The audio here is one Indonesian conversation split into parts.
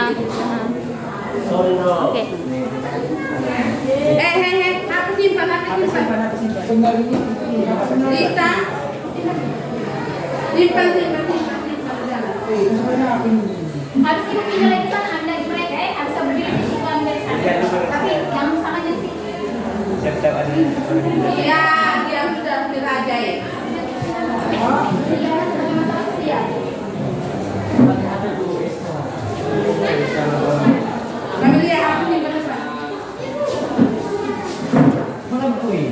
Oke. Aku simpan. Lita. Simpan. Habis itu pindah lagi sana, ambil lagi mereka habis berdiri di situ ambil dari sana. Tapi jangan salah aja sih. Siap-siap ada. Iya, dia sudah diraja ya. Kami lihat aku nih berdepan. Mana buku ini?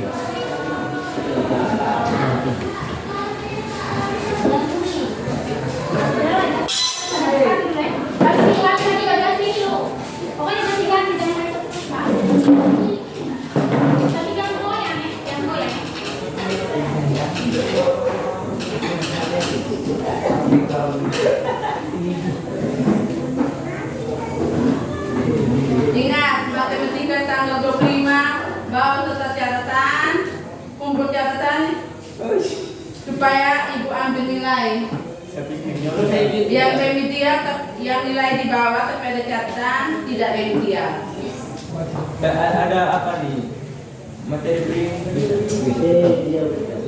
Ingat, matematika tanggal 25 bawa serta catatan, kumpul catatan supaya ibu ambil nilai. Yang remedial, yang nilai di bawah tapi ada catatan, tidak remedial. Ada apa nih? Materi print.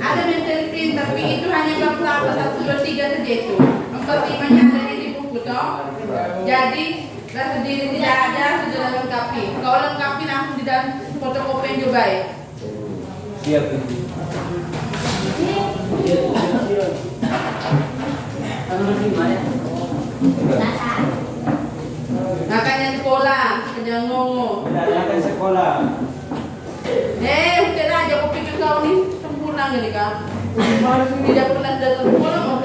Ada materi print tapi itu hanya bab 1, 2, 3 saja itu. 4, 5-nya ada di buku toh. Jadi sendiri tidak ada, sudah lengkapi. Kalau lengkapi langsung di dalam fotokopi juga ya. Siap. Makanya sekolah, jangan ngomong. Akan sekolah. Udah aja aku pikir kau nih sempurna gini kan. Tidak pernah datang sekolah mau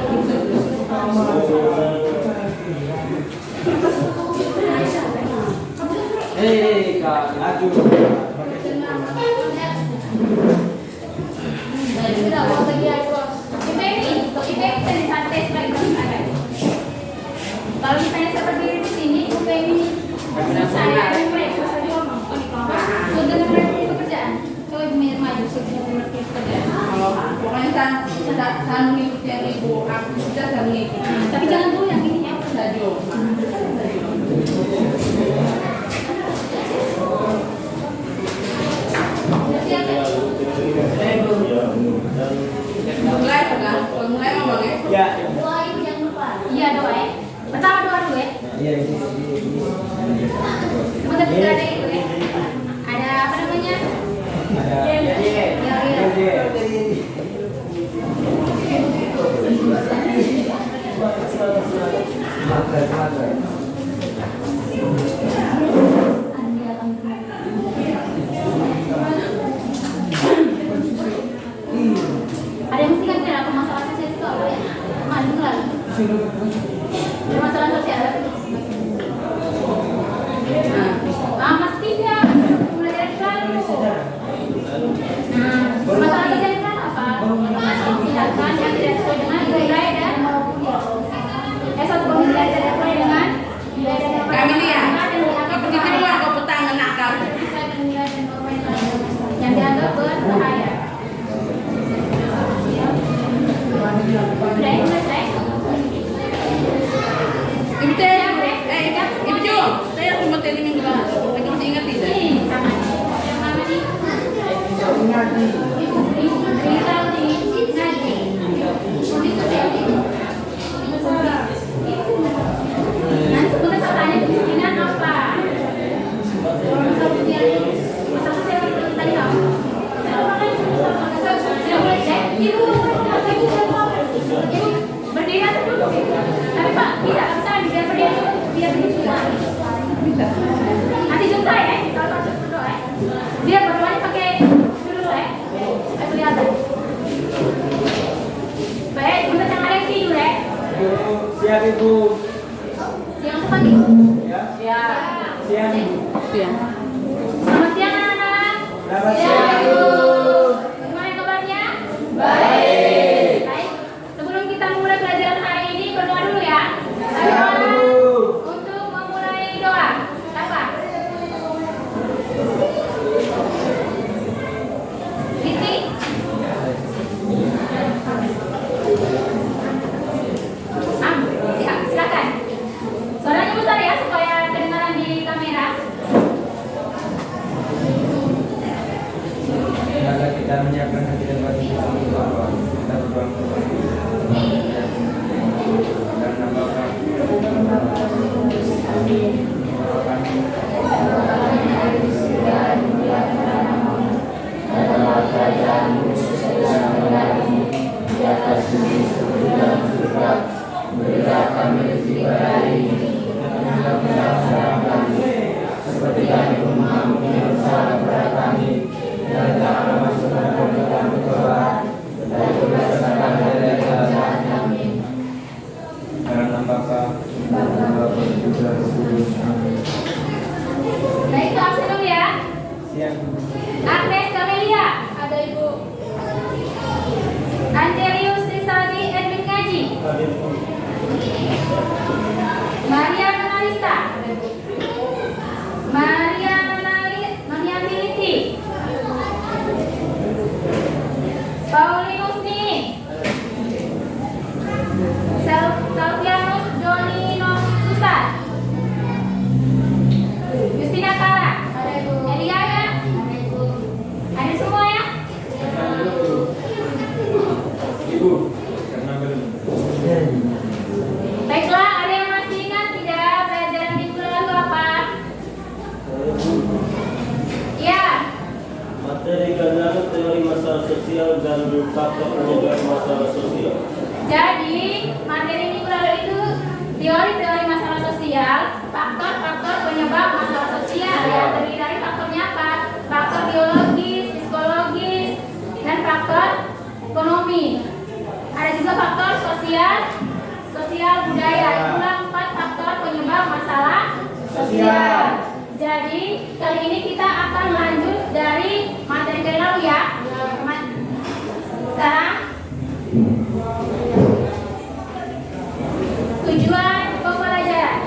Kak, aju. Kalau misalnya seperti di sini, ini saya mereka sudah mengerti pekerjaan. Coba maju sudah mengerti pekerjaan. pokoknya saya mengikuti yang ibu, aku sudah saya mengikuti. Tapi jangan dulu yang ini ya. Sadio. Mulai kan? Mulai mau bang ya? Ya. Doa itu jangan lupa. Iya doa ya. Pertama doa dulu ya. Iya, ini. Sebentar juga ada itu ya. Ada apa namanya? Ada. Ada yang mesti kan apa masalah sosial itu apa ya? Maju lah. Masalah sosial. Mas tidak. Mulai dari dulu. Masalah sosial itu apa? Tindakan yang tidak sesuai dengan nilai dan satu komisi tidak sesuai dengan nilai dan Kami lihat. Seperti kedua kau petang nakal. yang dianggap berbahaya. Sudah selesai. Ibu Jo, saya harus materi minggu lalu. Lagi masih ingat tidak? Yang mana nih? Rizal di Nadi. Nanti sebentar saya tanya kemiskinan apa? Masalah sosial itu tadi apa? Sudah mulai cek. Ibu berdiri atau duduk? Tapi Pak, bisa biar berdiri biar berdiri semua. Bisa. Nanti zoom saya ya, kalau masuk berdoa ya. Dia berdoanya pakai dulu ya. Saya kelihatan. Baik, sebentar yang ada yang tidur ya. Siap Ibu. Siang apa nih? Ya. Siap. Siang. Selamat siang anak-anak. Selamat siang Ibu. Gimana kabarnya? Baik. Baik. Sebelum kita mulai pelajaran hari ini, berdoa dulu ya. Siap Ibu. Untuk memulai doa. Apa? Siti? Ya, silakan. Suaranya besar ya supaya Siang. Agnes Camelia. Ada Ibu. Angelius Rizaldi Edwin Ngaji. Hadir. Maria Manalista. Maria Militi. Paulinus Nini. Salvianus Joni Susan. Justina Kala. Ada Ibu. Eliana. Ada semua ya? Ibu. Karena belum. Baiklah, ada yang masih ingat tidak pelajaran minggu lalu apa? Ya, Materi kajian teori masalah sosial dan faktor penyebab masalah sosial. jadi materi minggu lalu itu teori-teori masalah sosial, faktor-faktor penyebab masalah sosial ya, terdiri dari faktornya apa? Faktor biologis, psikologis, dan faktor ekonomi. Ada juga faktor sosial budaya. Itulah 4 faktor penyebab masalah sosial. Jadi kali ini kita akan lanjut dari materi kali lalu ya. Sekarang tujuan pembelajaran.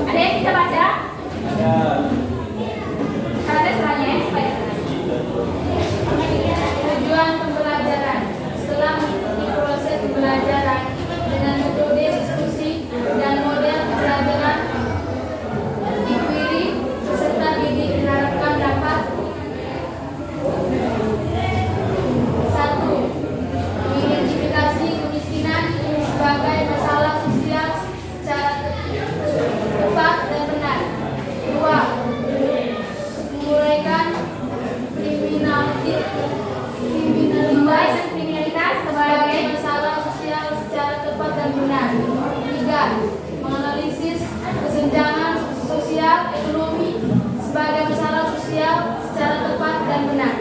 Ada yang bisa baca? Ya. Ada semuanya supaya Tujuan pembelajaran. Setelah mengikuti proses pembelajaran dengan metode diskusi dan model pembelajaran diikuti peserta didik diharapkan dapat 1. Mengidentifikasi kemiskinan sebagai masalah sosial secara tepat dan benar. 2. Menguraikan kriminalitas sebagai masalah sosial secara tepat dan benar. 3. Menganalisis kesenjangan sosial ekonomi sebagai masalah sosial secara tepat dan benar.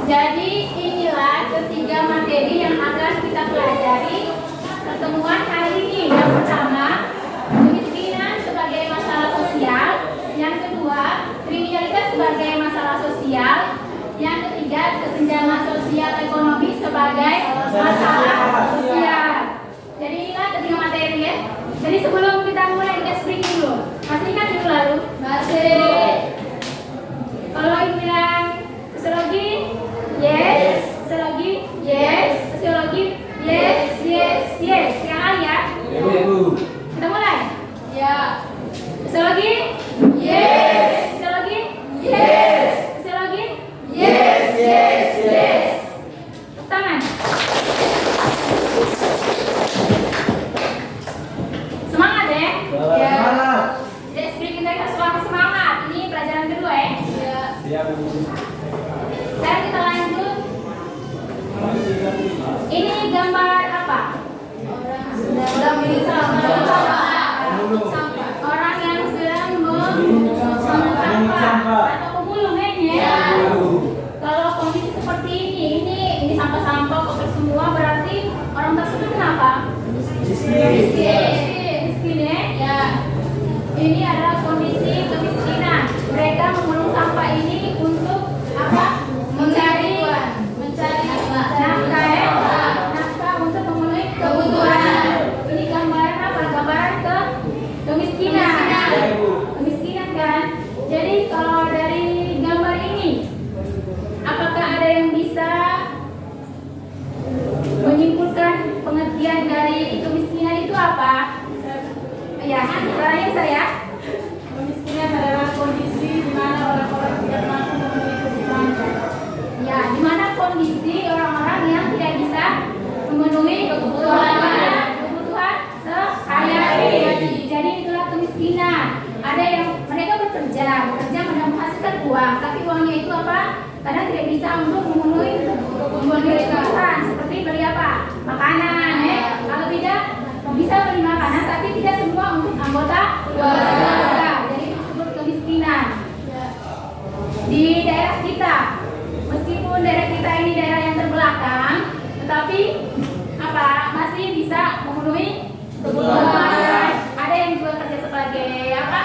Jadi inilah ketiga materi yang akan kita pelajari pertemuan hari ini. Yang pertama, kemiskinan sebagai masalah sosial. Yang kedua, kriminalitas sebagai masalah sosial. Yang ketiga, kesenjangan sosial ekonomi sebagai masalah sosial. Jadi inilah ketiga materi ya. Jadi sebelum kita mulai kita briefing dulu. Masih ingat minggu lalu? Masih. Kalau ibu bilang sosiologi, yes. Sosiologi, yes. Sosiologi, yes, yes, yes. Yang kali ya. Ibu. Kita mulai. Ya. Sosiologi, Yes. sosiologi, Yes. sosiologi, Yes. Yes. Yes. tepuk tangan. Semangat ya. Ya. Semangat. Jadi speaking kita selalu semangat. Ini pelajaran kedua ya. Ya. Siap, Ibu. Sekarang kita lanjut. Ini gambar apa? Sedang milik sampah. Orang yang sedang memungut sampah atau pemulung ya. Kalau kondisi seperti ini sampah-sampah kotor semua, berarti orang tersebut kenapa? Miskin ya. Ini adalah kondisi kemiskinan. Mereka memulung sampah ini untuk apa? Mencari nafkah ya. Nafkah untuk memenuhi kebutuhan. Ini gambaran apa? Gambaran kemiskinan. Kemiskinan kan. Jadi kalau dari gambar ini, apakah ada yang bisa menyimpulkan pengertian dari kemiskinan itu apa? Ya, caranya saya. Kemiskinan adalah kondisi di mana orang-orang tidak mampu memenuhi kebutuhannya. Ya, di mana kondisi orang-orang yang tidak bisa memenuhi kebutuhan sehari-hari. Jadi itulah kemiskinan. Ada yang mereka bekerja menghasilkan uang, tapi uangnya itu apa? Kadang tidak bisa untuk memenuhi kebutuhan, seperti beli apa? Makanan, Kalau tidak bisa beli makanan, tapi tidak semua untuk anggota keluarga. Jadi itu disebut kemiskinan. Di daerah kita, meskipun daerah kita ini daerah yang terbelakang, tetapi apa? Masih bisa memenuhi kebutuhan. Ada yang juga kerja sebagai apa?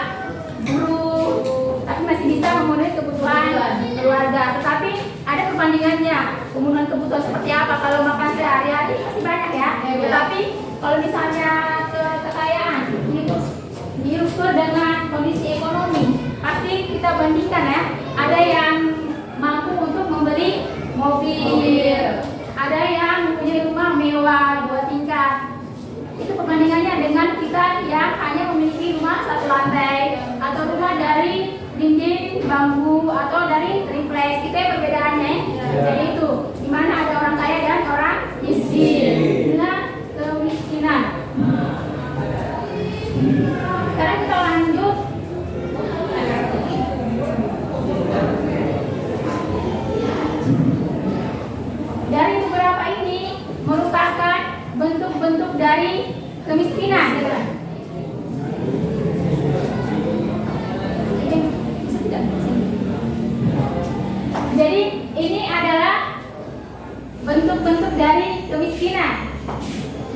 kebutuhan seperti apa. Kalau makan sehari-hari pasti banyak ya. Tetapi kalau misalnya kekayaan diukur dengan kondisi ekonomi, pasti kita bandingkan ya. Ada yang mampu untuk membeli mobil, ada yang mempunyai rumah mewah 2 tingkat. Itu perbandingannya dengan kita yang hanya memiliki rumah 1 lantai atau rumah dari dinding bambu atau dari triplex. Itu ya perbedaannya. Jadi itu dimana ada orang kaya dan orang miskin. Dengan kemiskinan. Sekarang kita lanjut. Dari beberapa ini merupakan bentuk-bentuk dari kemiskinan. Jadi ini adalah bentuk-bentuk dari kemiskinan.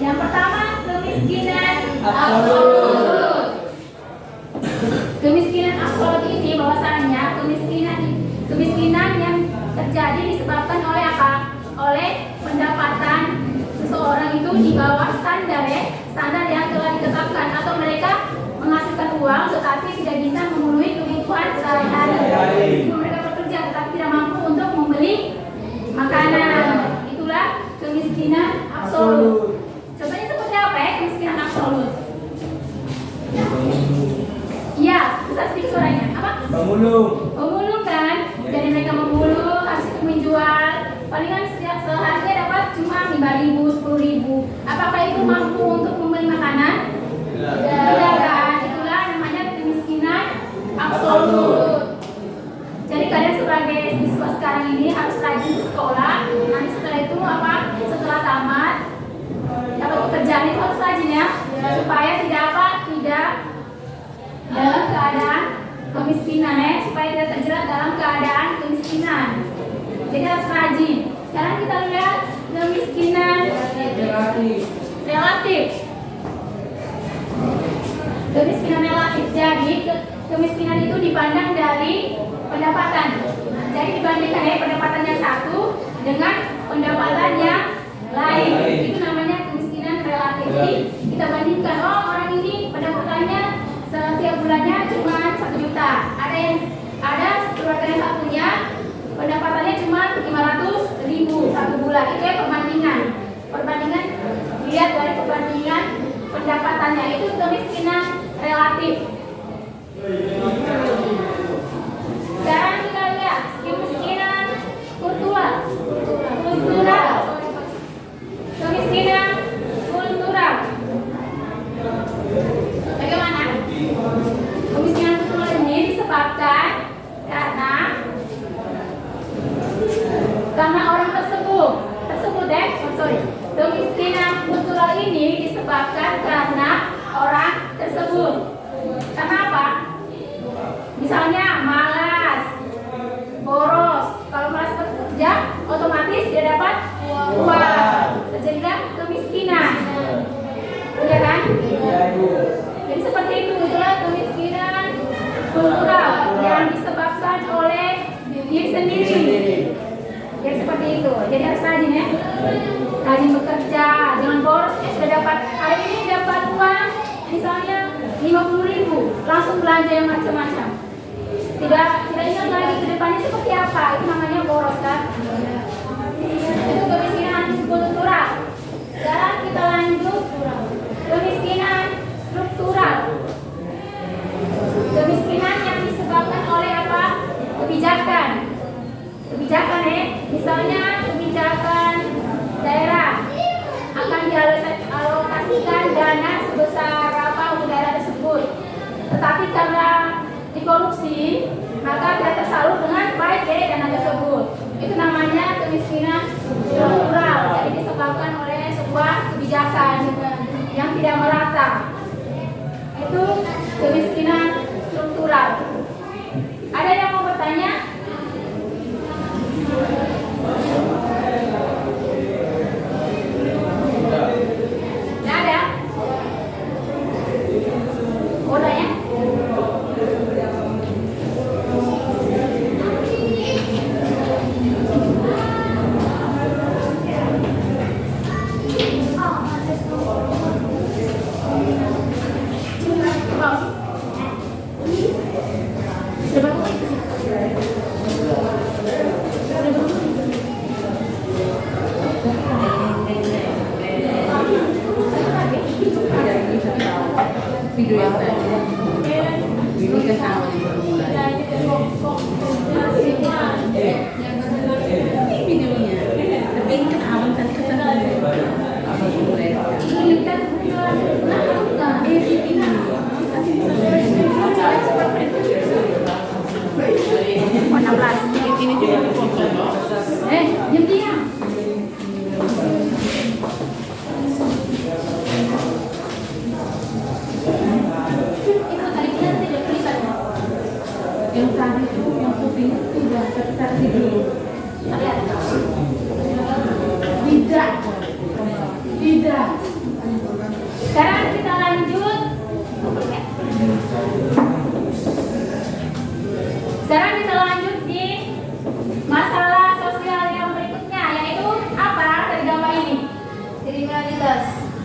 Yang pertama, kemiskinan absolut. Kemiskinan absolut ini bahwasanya kemiskinan yang terjadi disebabkan oleh apa? Oleh pendapatan seseorang itu di bawah standar yang telah ditetapkan, atau mereka menghasilkan uang tetapi tidak bisa memenuhi kebutuhan sehari-hari. Mereka bekerja tetapi tidak mampu untuk membeli makanan. Itulah kemiskinan absolut. Contohnya seperti apa ya kemiskinan absolut? Iya, besar sedikit suaranya. Apa? Pemulung. Pemulung kan? Jadi mereka memulung, habis itu menjual. Palingan setiap sehari dapat cuma 5.000, 10.000. Apakah itu mampu untuk membeli makanan? Tidak kan? Itulah namanya kemiskinan absolut. Jadi kalian sebagai siswa sekarang ini harus rajin ke sekolah. Nanti setelah itu apa? Setelah tamat dapat pekerjaan itu harus rajin ya, supaya tidak dalam keadaan kemiskinan supaya tidak terjerat dalam keadaan kemiskinan. Jadi harus rajin. Sekarang kita lihat kemiskinan relatif. Kemiskinan relatif. Jadi kemiskinan itu dipandang dari pendapatan. Jadi dibandingkan pendapatan yang satu dengan pendapatan yang lain. Itu namanya kemiskinan relatif. Jadi kita bandingkan, oh orang ini pendapatannya setiap bulannya cuma 1 juta. Ada keluarga yang satunya pendapatannya cuma 500.000 satu bulan. Itu ya perbandingan. Lihat dari perbandingan pendapatannya, itu kemiskinan relatif. Sekarang kita lihat kemiskinan kultural. Kemiskinan kultural. Bagaimana? Kemiskinan kultural ini disebabkan karena orang tersebut kemiskinan kultural ini disebabkan karena orang tersebut. Kenapa? Misalnya malas, boros. Kalau malas bekerja, otomatis dia dapat uang. Terjadilah kemiskinan. Iya kan? Jadi seperti itu, itulah kemiskinan kultural yang disebabkan oleh diri sendiri. Jadi seperti itu. Jadi harus rajin ya. Rajin bekerja, jangan boros. Sudah dapat hari ini dapat uang, misalnya 50.000, langsung belanja yang macam-macam. Tidak ingat lagi ke depannya seperti apa. Itu namanya boros kan. Itu kemiskinan kultural. Sekarang kita lanjut kemiskinan struktural. Kemiskinan yang disebabkan oleh apa? Kebijakan. Misalnya kebijakan daerah akan dialokasikan dana sebesar apa untuk daerah tersebut. Tetapi karena dikorupsi, maka tidak tersalur dengan baik dana tersebut. Itu namanya kemiskinan struktural. Jadi disebabkan oleh sebuah kebijakan yang tidak merata. Itu kemiskinan struktural. Ada yang mau bertanya? Nggak ada? Udah ya? video yang tadi. Ini kan awal yang baru mulai. Ini videonya. Tapi ini kan awal tadi kata Ini kan ini juga dipotong. jam diam. Itu tadi kita tidak tulisan. Yang tadi itu yang kuping itu udah kita tidur. Lihat. Tidak. Sekarang kita lanjut. Sekarang kita lanjut di masalah sosial yang berikutnya, yaitu apa dari gambar ini? Kriminalitas.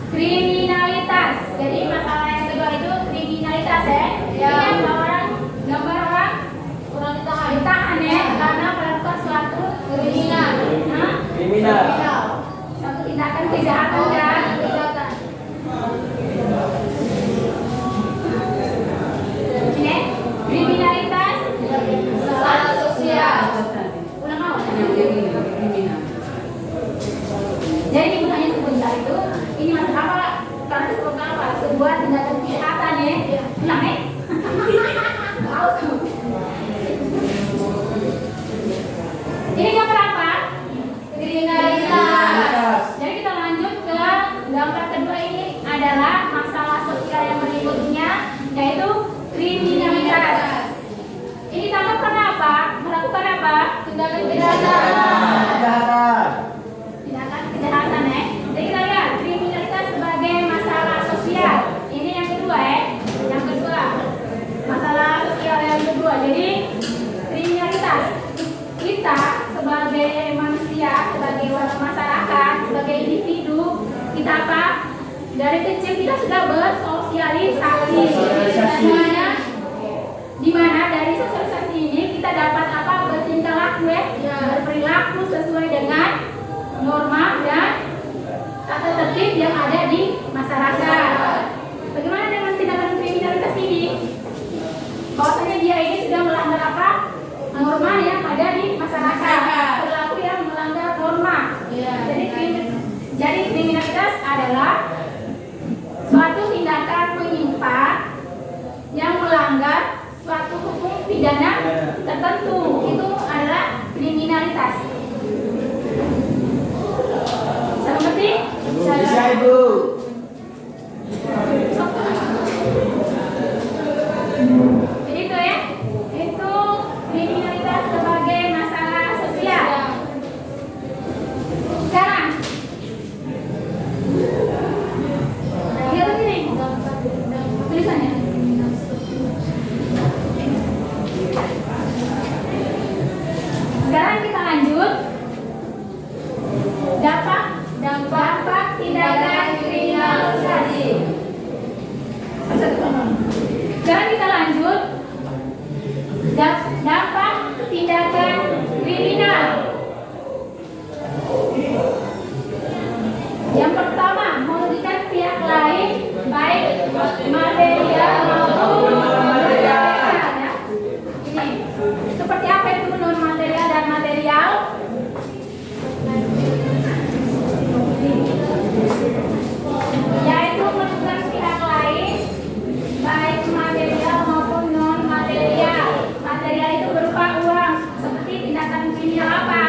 Kriminalitas. Jadi masalah yang kedua itu kriminalitas ya. Ya. Ini gambar orang Orang ditahan. ditahan ya karena melakukan suatu Kriminal. Hah? Kriminal. Suatu tindakan kejahatan kan? Kejahatan. Ini kriminalitas. Masalah sosial. Ulang awal. Yang ini kriminal. Jadi ibu hanya sebentar itu, ini masuk apa? Karena disebut apa? Sebuah tindakan kejahatan ya. Ulang ya. Tahu tuh. Ini gambar apa? Kriminalitas. Jadi kita lanjut ke gambar kedua, ini adalah masalah sosial yang berikutnya, yaitu kriminalitas. Ini tanggapan apa? Melakukan apa? Tindakan kejahatan. Kejahatan. Tindakan kejahatan ya. Jadi kita lihat kriminalitas sebagai masalah sosial. Ini yang kedua ya. Yang kedua masalah sosial yang kedua. Jadi kriminalitas, kita sebagai manusia, sebagai warga masyarakat, sebagai individu, kita apa? Dari kecil kita sudah bersosialisasi. Di mana dari sosialisasi ini kita dapat apa? Bertingkah laku ya, berperilaku sesuai dengan norma dan tata tertib yang ada di masyarakat. Bagaimana dengan tindakan kriminalitas ini? Bahwasanya dia ini sudah melanggar apa? Norma yang ada di masyarakat, perilaku yang melanggar norma. Jadi kriminalitas adalah suatu tindakan menyimpang yang melanggar suatu hukum pidana tertentu. Itu adalah kriminalitas. Bisa mengerti? Bisa Ibu. Jadi itu ya, itu kriminalitas sebagai masalah sosial. Sekarang, lihat ini tulisannya. Sekarang kita lanjut. Dampak tindakan kriminalisasi. Sekarang kita lanjut. Dampak tindakan kriminal. Yang pertama, merugikan pihak lain, baik material maupun non material. Ya. Ini seperti apa itu non material dan material? Yaitu merugikan pihak lain, baik material maupun non material. Material itu berupa uang, seperti tindakan kriminal apa?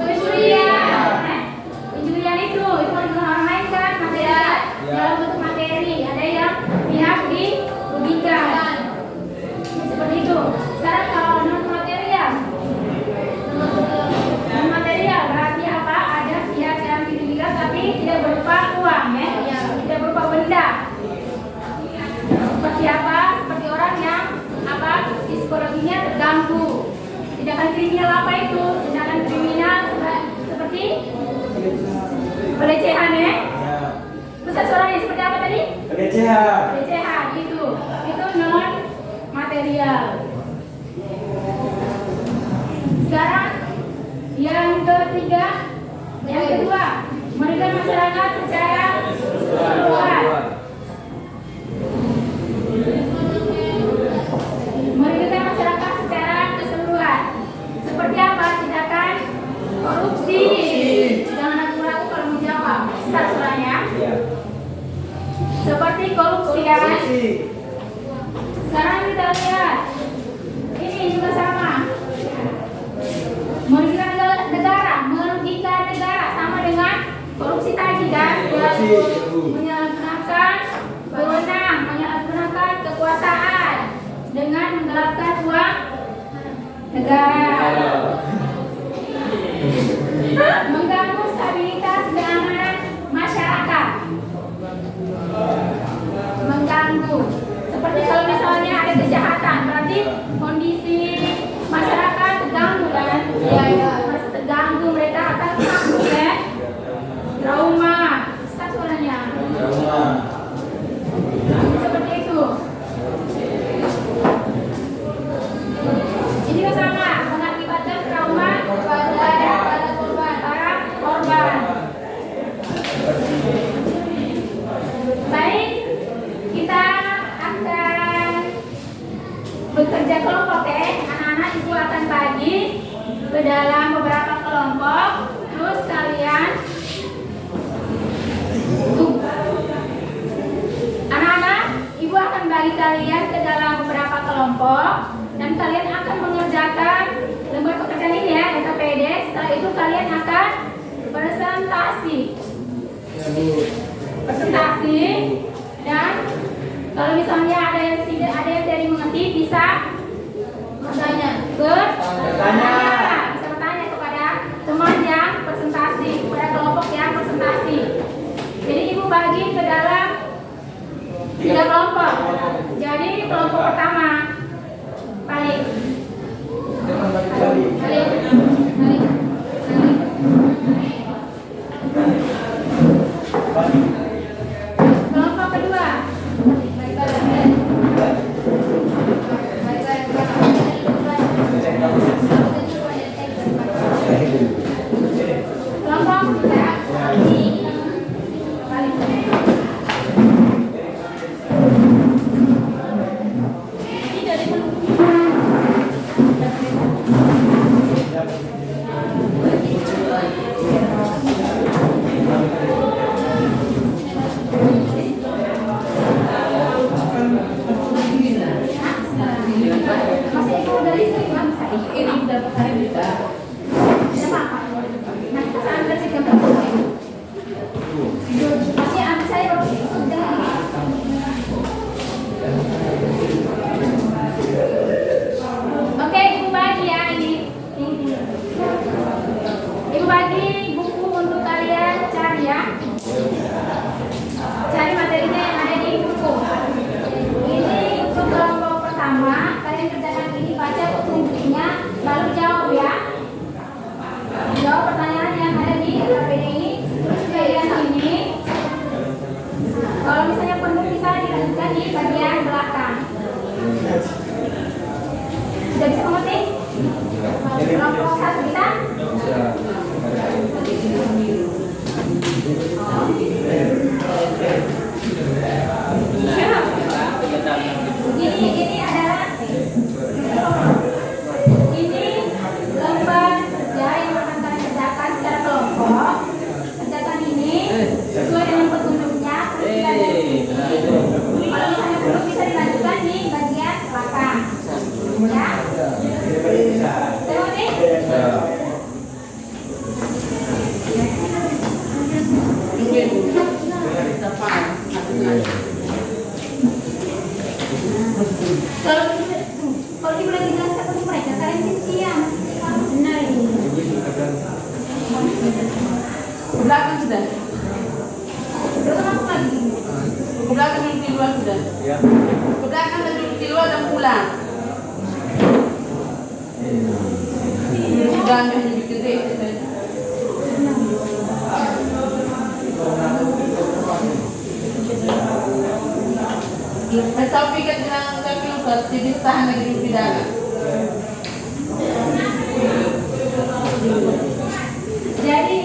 Pencurian. Pencurian itu merugikan orang lain kan, material dalam bentuk materi. Ada yang pihak dirugikan. Seperti itu. Sekarang kalau non material, berarti apa? Ada pihak yang dirugikan tapi tidak berupa uang ya, tidak berupa benda. Seperti apa? Seperti orang yang apa? Psikologinya terganggu. Tindakan kriminal apa itu? Tindakan kriminal seperti pelecehan ya. Pusat suaranya seperti apa tadi? Pelecehan. Pelecehan itu non material. Sekarang yang ketiga, yang kedua, merugikan masyarakat secara keseluruhan. korupsi kan? Sekarang kita lihat, ini juga sama. Merugikan negara sama dengan korupsi tadi kan? Menyalahgunakan wewenang, menyalahgunakan kekuasaan dengan menggelapkan uang negara. Mengganggu stabilitas keamanan masyarakat. Mengganggu. Seperti kalau misalnya ada kejahatan, berarti kondisi masyarakat terganggu kan? Ya, terganggu, mereka akan takut ya. Trauma, suaranya. Seperti itu. Ini sama, mengakibatkan trauma pada para korban. Baik, kita akan bekerja kelompok ya. Anak-anak ibu akan bagi ke dalam beberapa kelompok. Terus kalian anak-anak ibu akan bagi kalian ke dalam beberapa kelompok dan kalian akan mengerjakan lembar pekerjaan ini ya, LKPD. Setelah itu kalian akan presentasi dan kalau misalnya ada yang tidak mengerti bisa bertanya kepada teman yang presentasi, kepada kelompok yang presentasi. Jadi ibu bagi ke dalam 3 kelompok. Jadi kelompok pertama balik. Kelompok kedua. Kelompok ketiga. Balik. Ini dari masih itu dari ini berapa kali kita? Nah, kita ambil sih gambar masih ambil saya Oke, ibu bagi ya ini. Ibu bagi buku untuk kalian cari ya. Cari materinya yang ada di buku. Ini untuk kelompok pertama, kalian kerjakan ini, baca petunjuknya, lalu jawab ya. Jawab pertanyaan yang ada di LKPD ini, terus bagian sini. Kalau misalnya penuh bisa dilanjutkan di bagian belakang. Sudah bisa mengerti? Kelompok 1 bisa? Ini adalah lembar kerja yang akan kalian kerjakan secara kelompok. Kerjakan ini sesuai dengan petunjuknya. Kalau misalnya belum bisa dilanjutkan di bagian belakang. Ya. Seperti? Kalau ibu lagi jelaskan ke mereka, kalian setia. Benar ini. Ke belakang sudah. Terus aku lagi. Ke belakang duduk di luar sudah. Ke belakang dan duduk di luar dan pulang. Sudah ambil bikin deh. Saya pikir bilang saya pilot, jadi tahan lagi di pidana. Jadi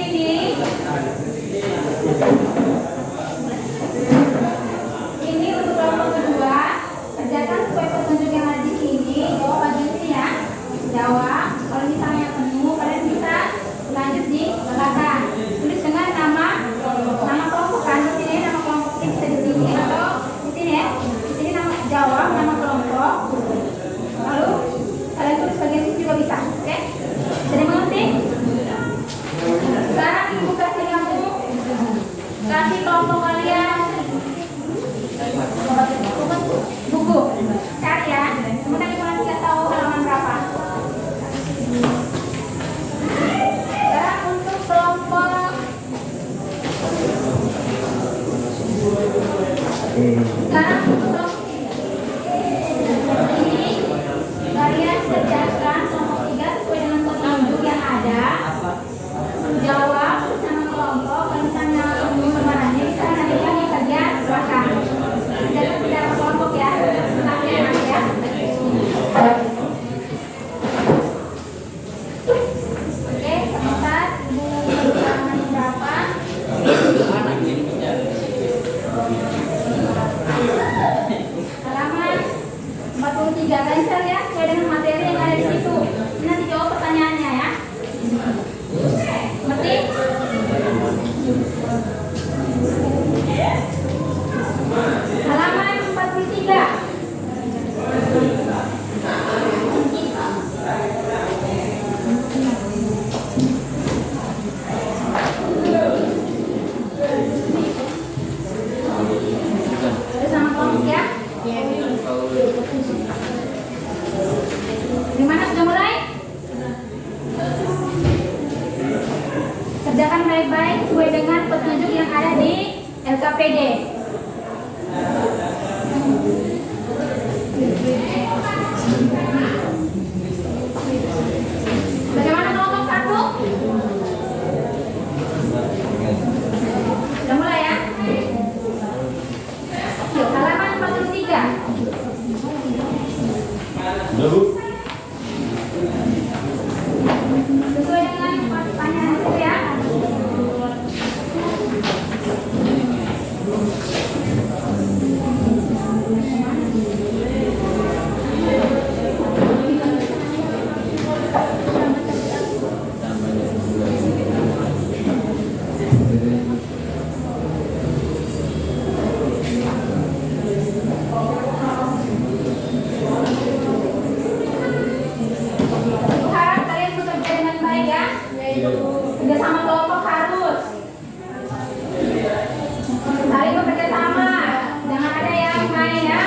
ini untuk kelompok kedua, kerjakan sesuai petunjuk yang ada di sini. Jawab bagian ini ya. Jawab. Kalau misalnya penuh, kalian bisa lanjut di belakang. Tulis dengan nama kelompok kan di sini, nama kelompok ini bisa di sini atau di sini ya. kasih kelompok kalian buku. Cari ya. Kemudian kita nanti tahu halaman berapa. Sekarang untuk kelompok ini kalian kerjakan kelompok 3 sesuai dengan petunjuk yang ada. Jawab bersama kelompok. Kalau misalnya permarannya bisa nanti kami kerja belakang. Jadi secara kelompok ya. Tapi ya. Oke, sebentar. Ibu halaman berapa? Halaman 43. Lancar ya, sesuai dengan materi yang ada di situ. Ini nanti jawab pertanyaannya ya. Ngerti? Halaman 43. Bersama kelompok ya. Gimana, sudah mulai? Kerjakan baik-baik sesuai dengan petunjuk yang ada di LKPD. Bagaimana kelompok 1? Sudah mulai ya? Yuk, halaman 43. Udah, Bu. Sesuai dengan pertanyaan itu ya. Harap kalian bekerja dengan baik ya. Kerja sama kelompok harus. Saling bekerja sama. Jangan ada yang main ya.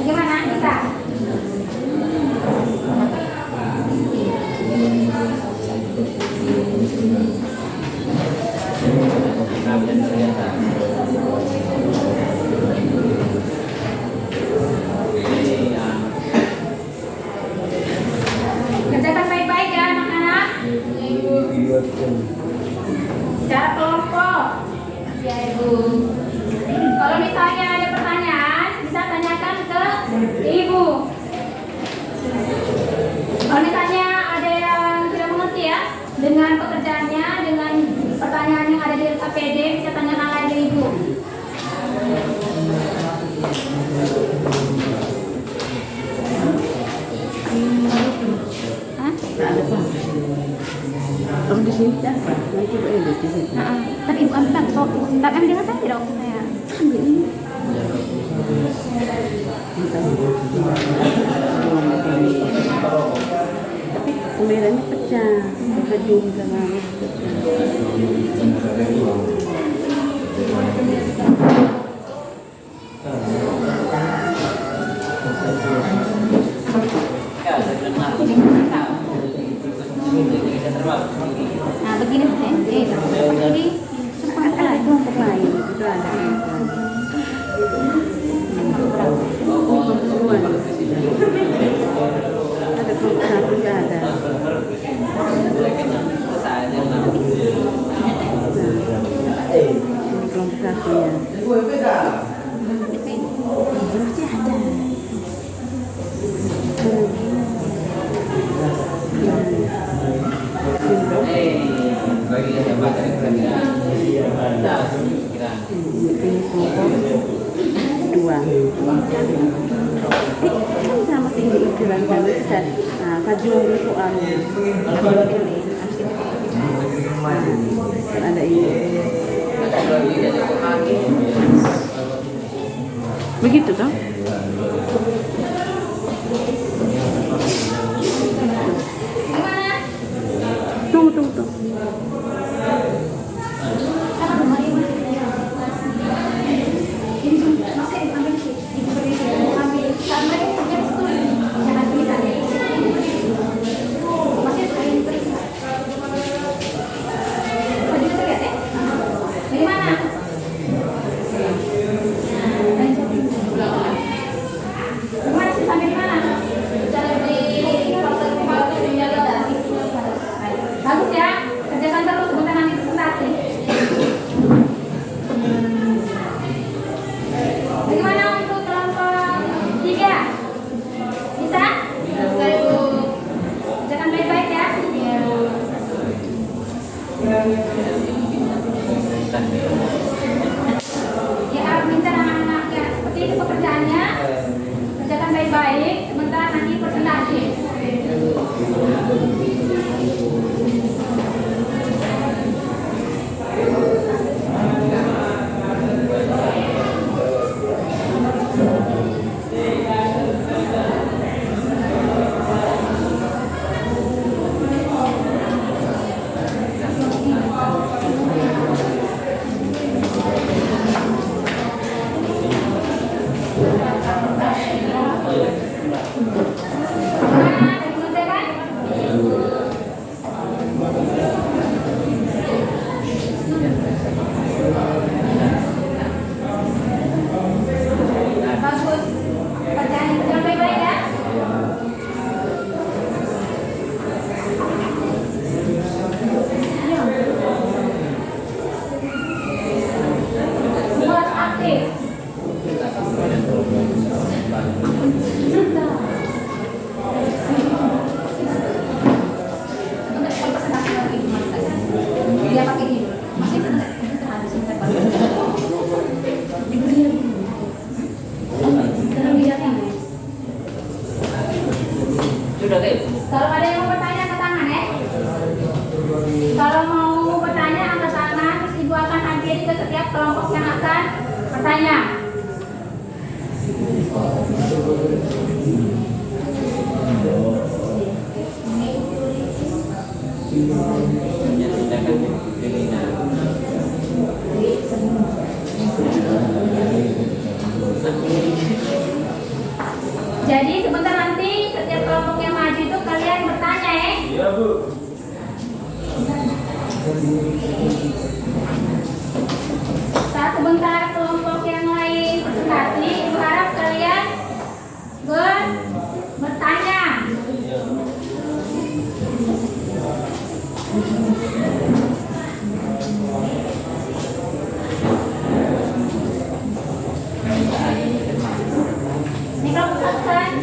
Gimana? Bisa? Kerjakan baik-baik ya anak-anak. Secara kelompok. Ya Ibu. Kalau misalnya ada pertanyaan, bisa tanyakan ke Ibu. Kalau misalnya ada yang tidak mengerti ya dengan pekerjaannya, dengan pertanyaan yang ada di LKPD, bisa tanyakan lagi Ibu. Hah? Om di sini dah, nanti boleh di sini. Tapi Ibu ambil laptop. Tapi ambil dengan saya dong. Saya ambil ini. Tapi kameranya pecah, kejum sama Nah begini ini cepat ada kelompok lain itu ada. Ada kelompok satu juga ada. Ini kelompok satu ya. Harusnya ada. Dua. dan Fajrul itu ada ini. Begitu toh? Gimana? Tunggu. Sama rumah ini. Ini masih ambil sih. Ambil sama yang punya itu. Jangan tulisannya. Masih sekali tulis. Baju itu lihat ya. Dari mana? Gimana sih sampai di mana? Bagus ya, kerjakan terus sebentar nanti presentasi. Bagaimana untuk kelompok 3? Bisa? Bisa Ibu. Kerjakan baik-baik ya. Ya, minta anak-anaknya seperti itu pekerjaannya. Kerjakan baik-baik, sebentar nanti presentasi. Bagus. Kerjaan baik-baik ya. Buat aktif. Dia pakai ini. Masih sebentar baru. Sudah deh. Kalau ada yang mau bertanya, angkat tangan ya. Kalau mau bertanya, angkat tangan. Terus Ibu akan hadir ke setiap kelompok yang akan bertanya. Jadi sebentar nanti setiap kelompok yang maju itu kalian bertanya ya. Iya, Bu. Saat sebentar kelompok yang lain presentasi, Ibu harap kalian bertanya. Ini kelompok satu kan?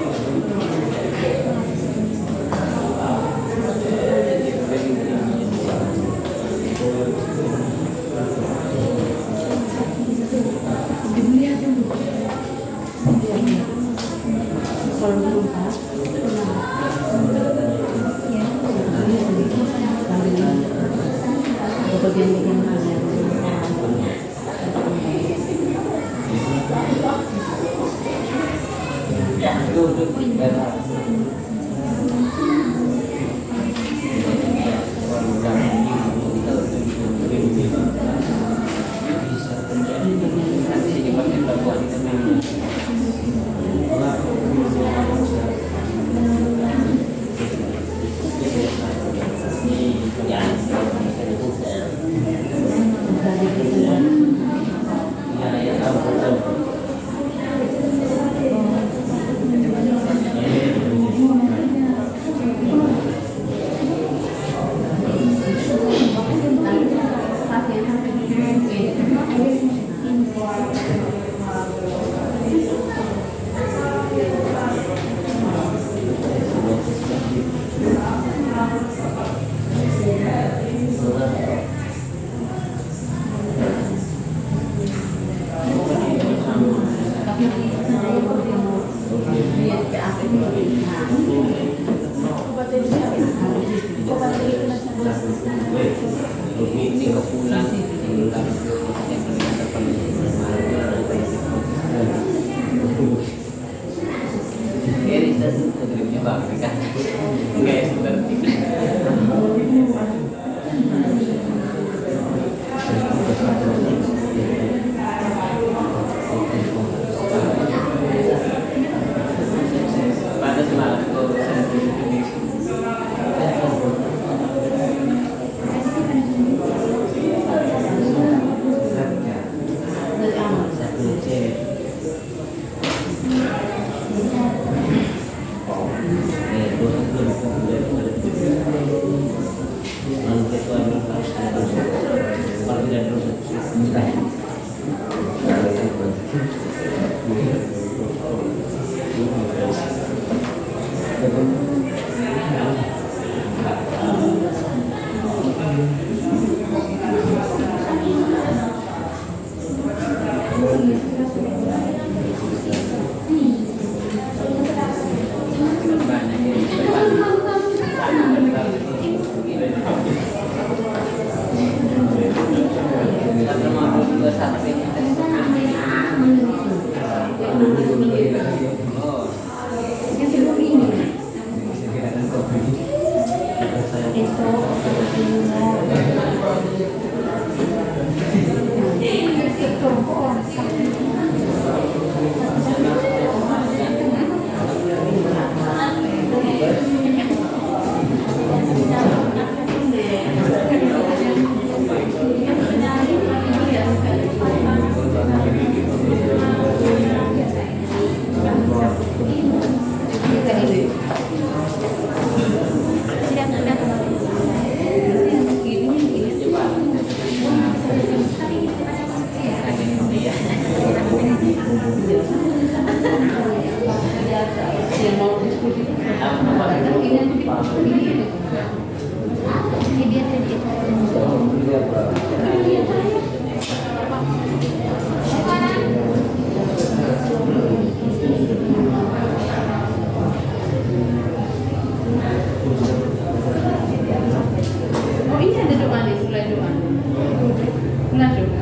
Oh ini ada doa nih, setelah doa. Benar doa.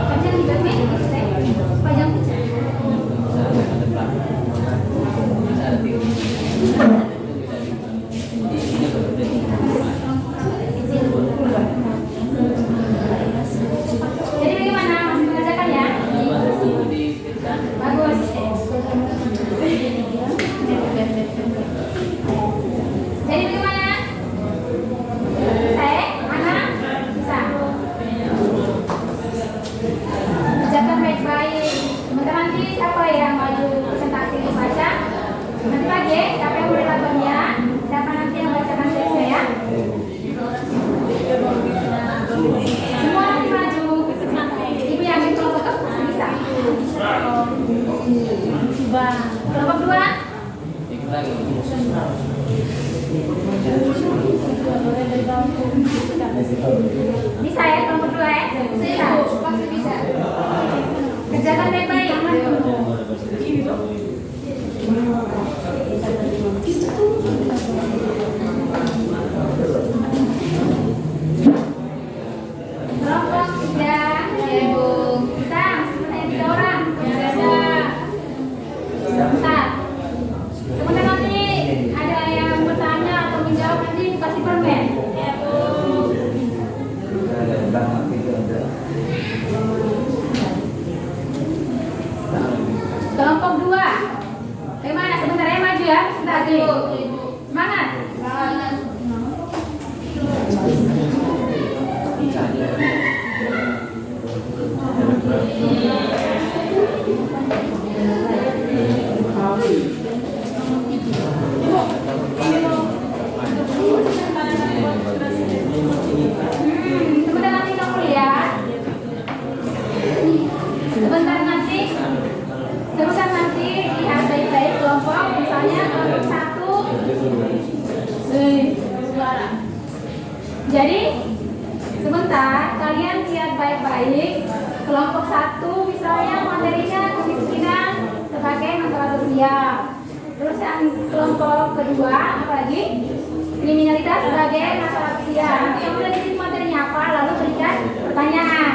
Panjang di bagian panjang jadi bagaimana Mas mengerjakan ya? Bagus. Jadi bagaimana? Saya, Ana, bisa. Kerjakan baik-baik. Sebentar nanti siapa yang maju presentasi baca? Nanti pagi siapa yang moderatornya? Siapa nanti yang bacakan skripnya ya? Semua nanti maju. Ibu yang ambil kelompok ke masih bisa. Kelompok 2. Bisa ya kelompok 2 ya? Bisa. Pasti bisa. Kerjakan baik-baik. Kelompok 3 ya Ibu. Bisa, meskipun hanya 3 orang. Bisa. Sebentar. Sebentar nanti ada yang bertanya atau menjawab nanti kasih permen. Ya Bu. Kelompok 2. Bagaimana? Sebentar ya maju ya. Sebentar sih. Semangat. Sebentar nanti kamu lihat. Sebentar nanti lihat baik-baik kelompok, misalnya kelompok 1. Jadi sebentar kalian lihat baik-baik kelompok 1 misalnya materinya kemiskinan sebagai masalah sosial. Terus yang kelompok kedua apalagi kriminalitas sebagai masalah sosial. Nanti kamu lihat di sini materinya apa, lalu berikan pertanyaan.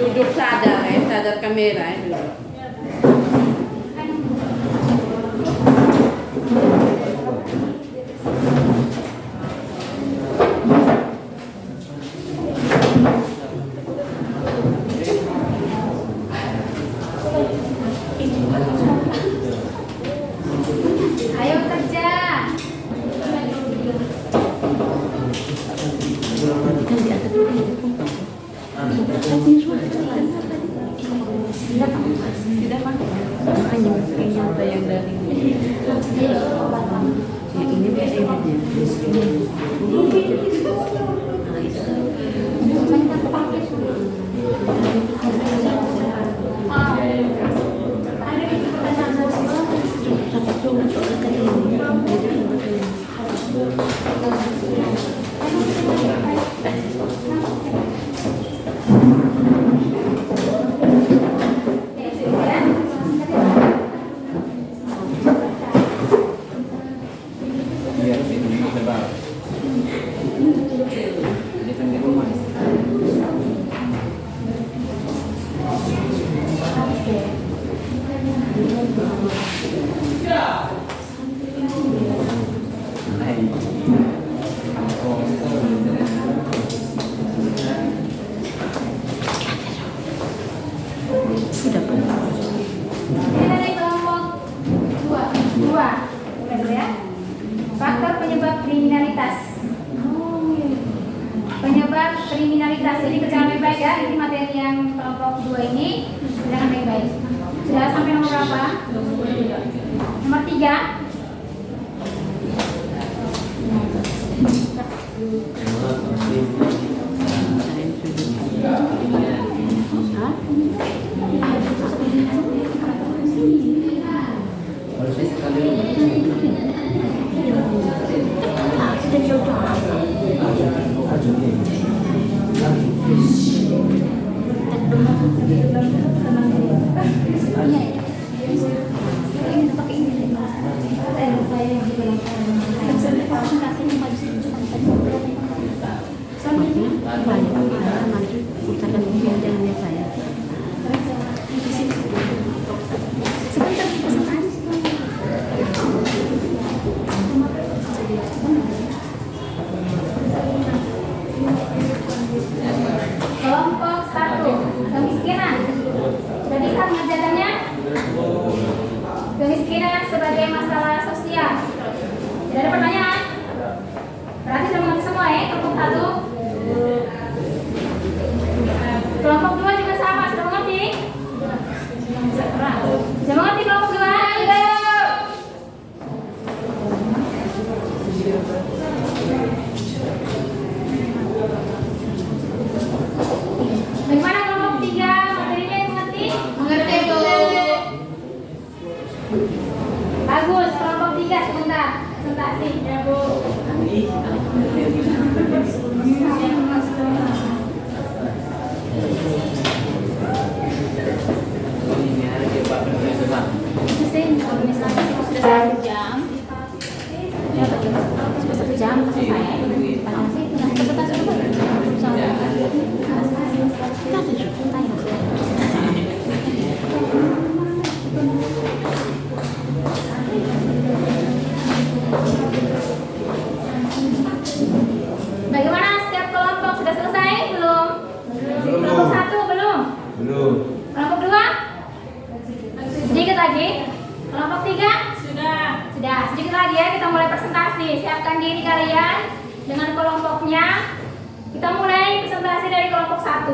Duduk sadar ya, sadar kamera ya duduk. Ayo kerja. Hanya nyata yang dari ya, ini biasanya Ini dari kelompok dua. Mulai dulu ya. Faktor penyebab kriminalitas. Penyebab kriminalitas. Jadi kerjaan baik-baik ya. Ini materi yang kelompok 2 ini kerjaan baik-baik. Sudah sampai nomor berapa? Nomor 3. Kelompok 1, kemiskinan. Sudah bisa mengerjakannya? Kemiskinan sebagai masalah sosial. Tidak ada pertanyaan? Berarti sudah mengerti semua ya, kelompok 1. Kelompok 2 juga sama, sudah mengerti? Sudah mengerti kelompok 2? Bagaimana kelompok 3? Materinya yang mengerti? Mengerti, Bu. Bagus, kelompok 3 sebentar. Presentasi ya, Bu. Sudah 1 jam. Ya, betul. Sudah 1 jam selesai. Presentasi dulu. Bagaimana setiap kelompok sudah selesai belum? Kelompok 1 belum? Belum. Kelompok 2? Sedikit lagi. Kelompok 3? Sudah. Sedikit lagi ya, kita mulai presentasi. Siapkan diri kalian dengan kelompoknya. Kita mulai presentasi dari kelompok 1.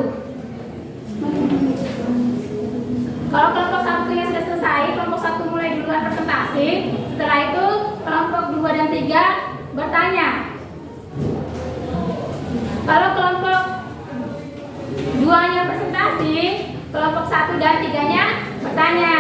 Kalau kelompok 1-nya sudah selesai, kelompok 1 mulai duluan presentasi. Setelah itu kelompok 2 dan 3 bertanya. Kalau kelompok 2-nya presentasi, kelompok 1 dan 3-nya bertanya.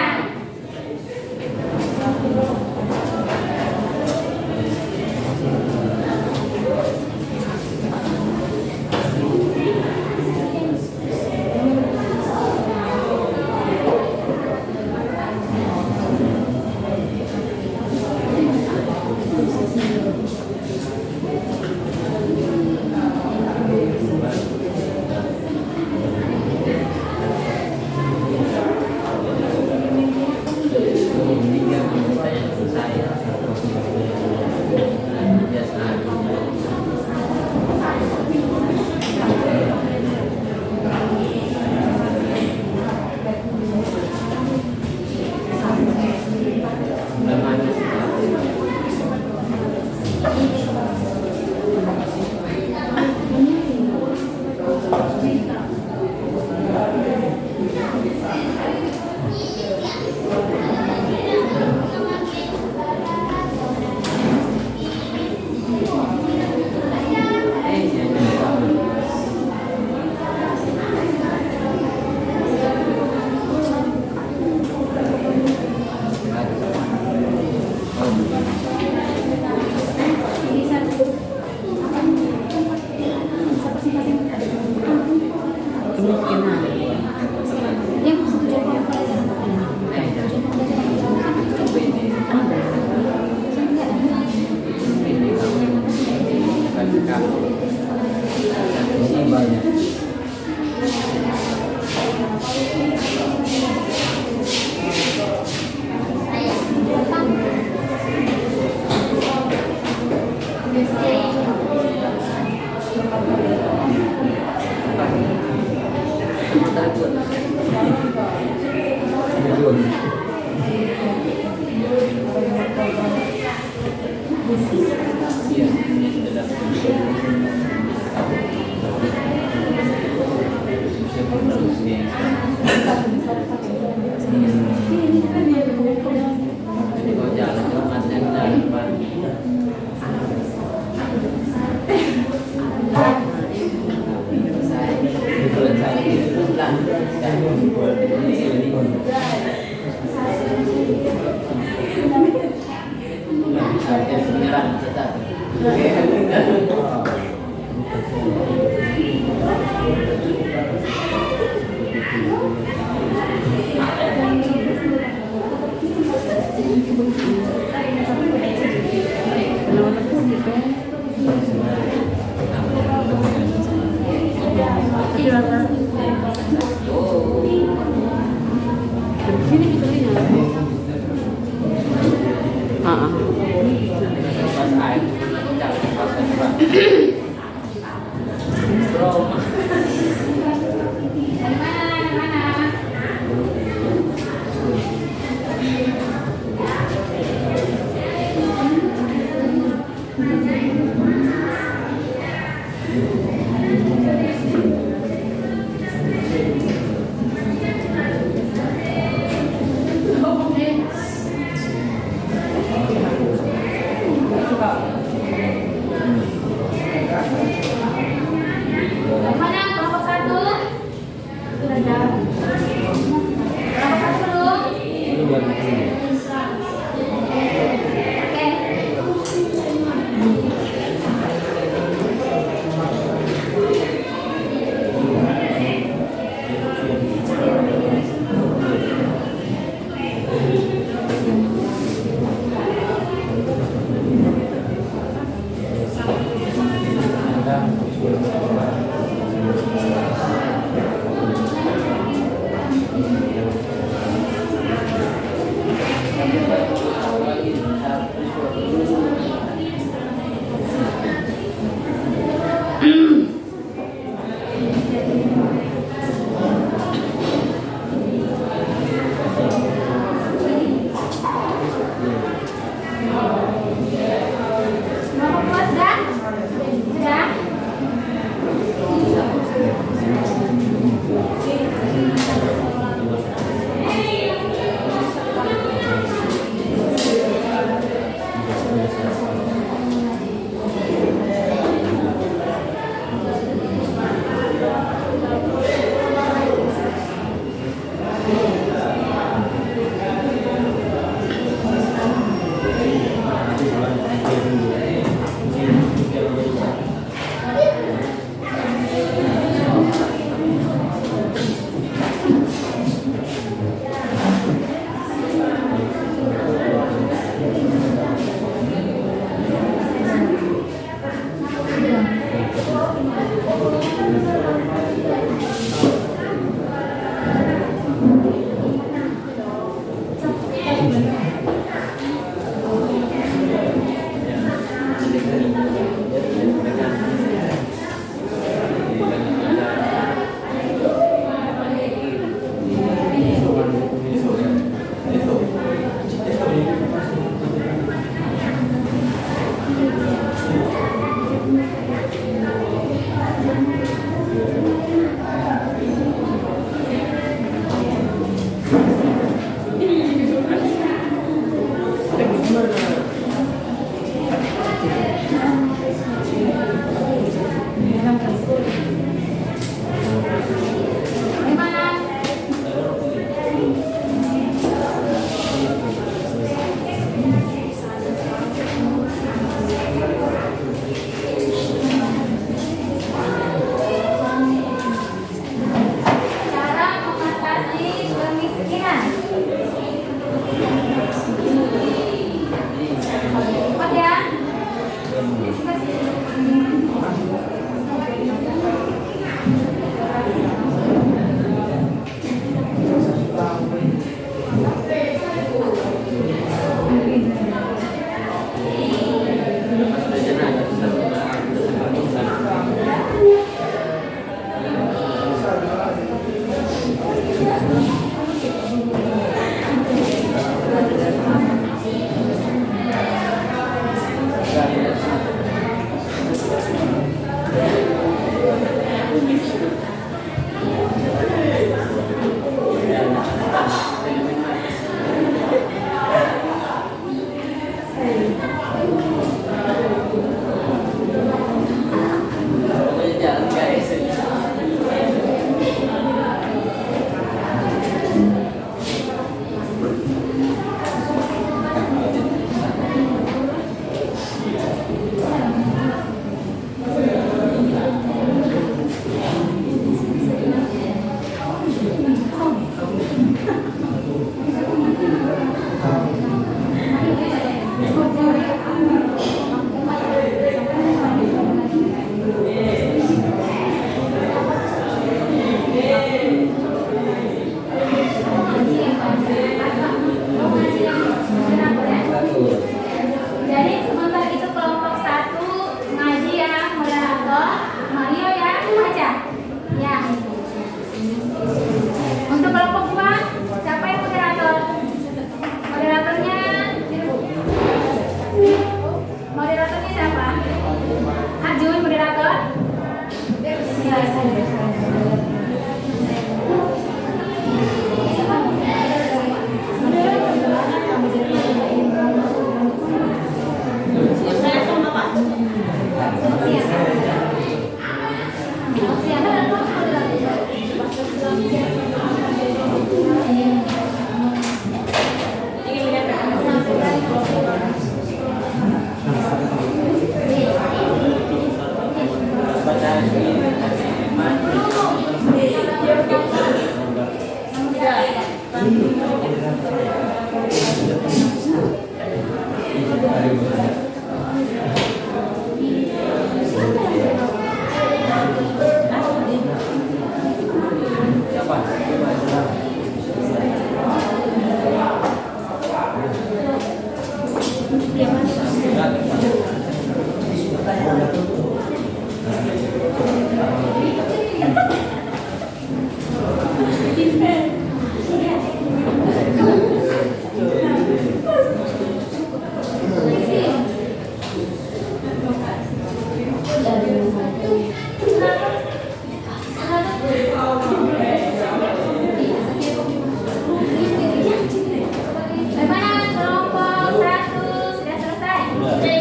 Bagaimana kelompok 1 sudah selesai?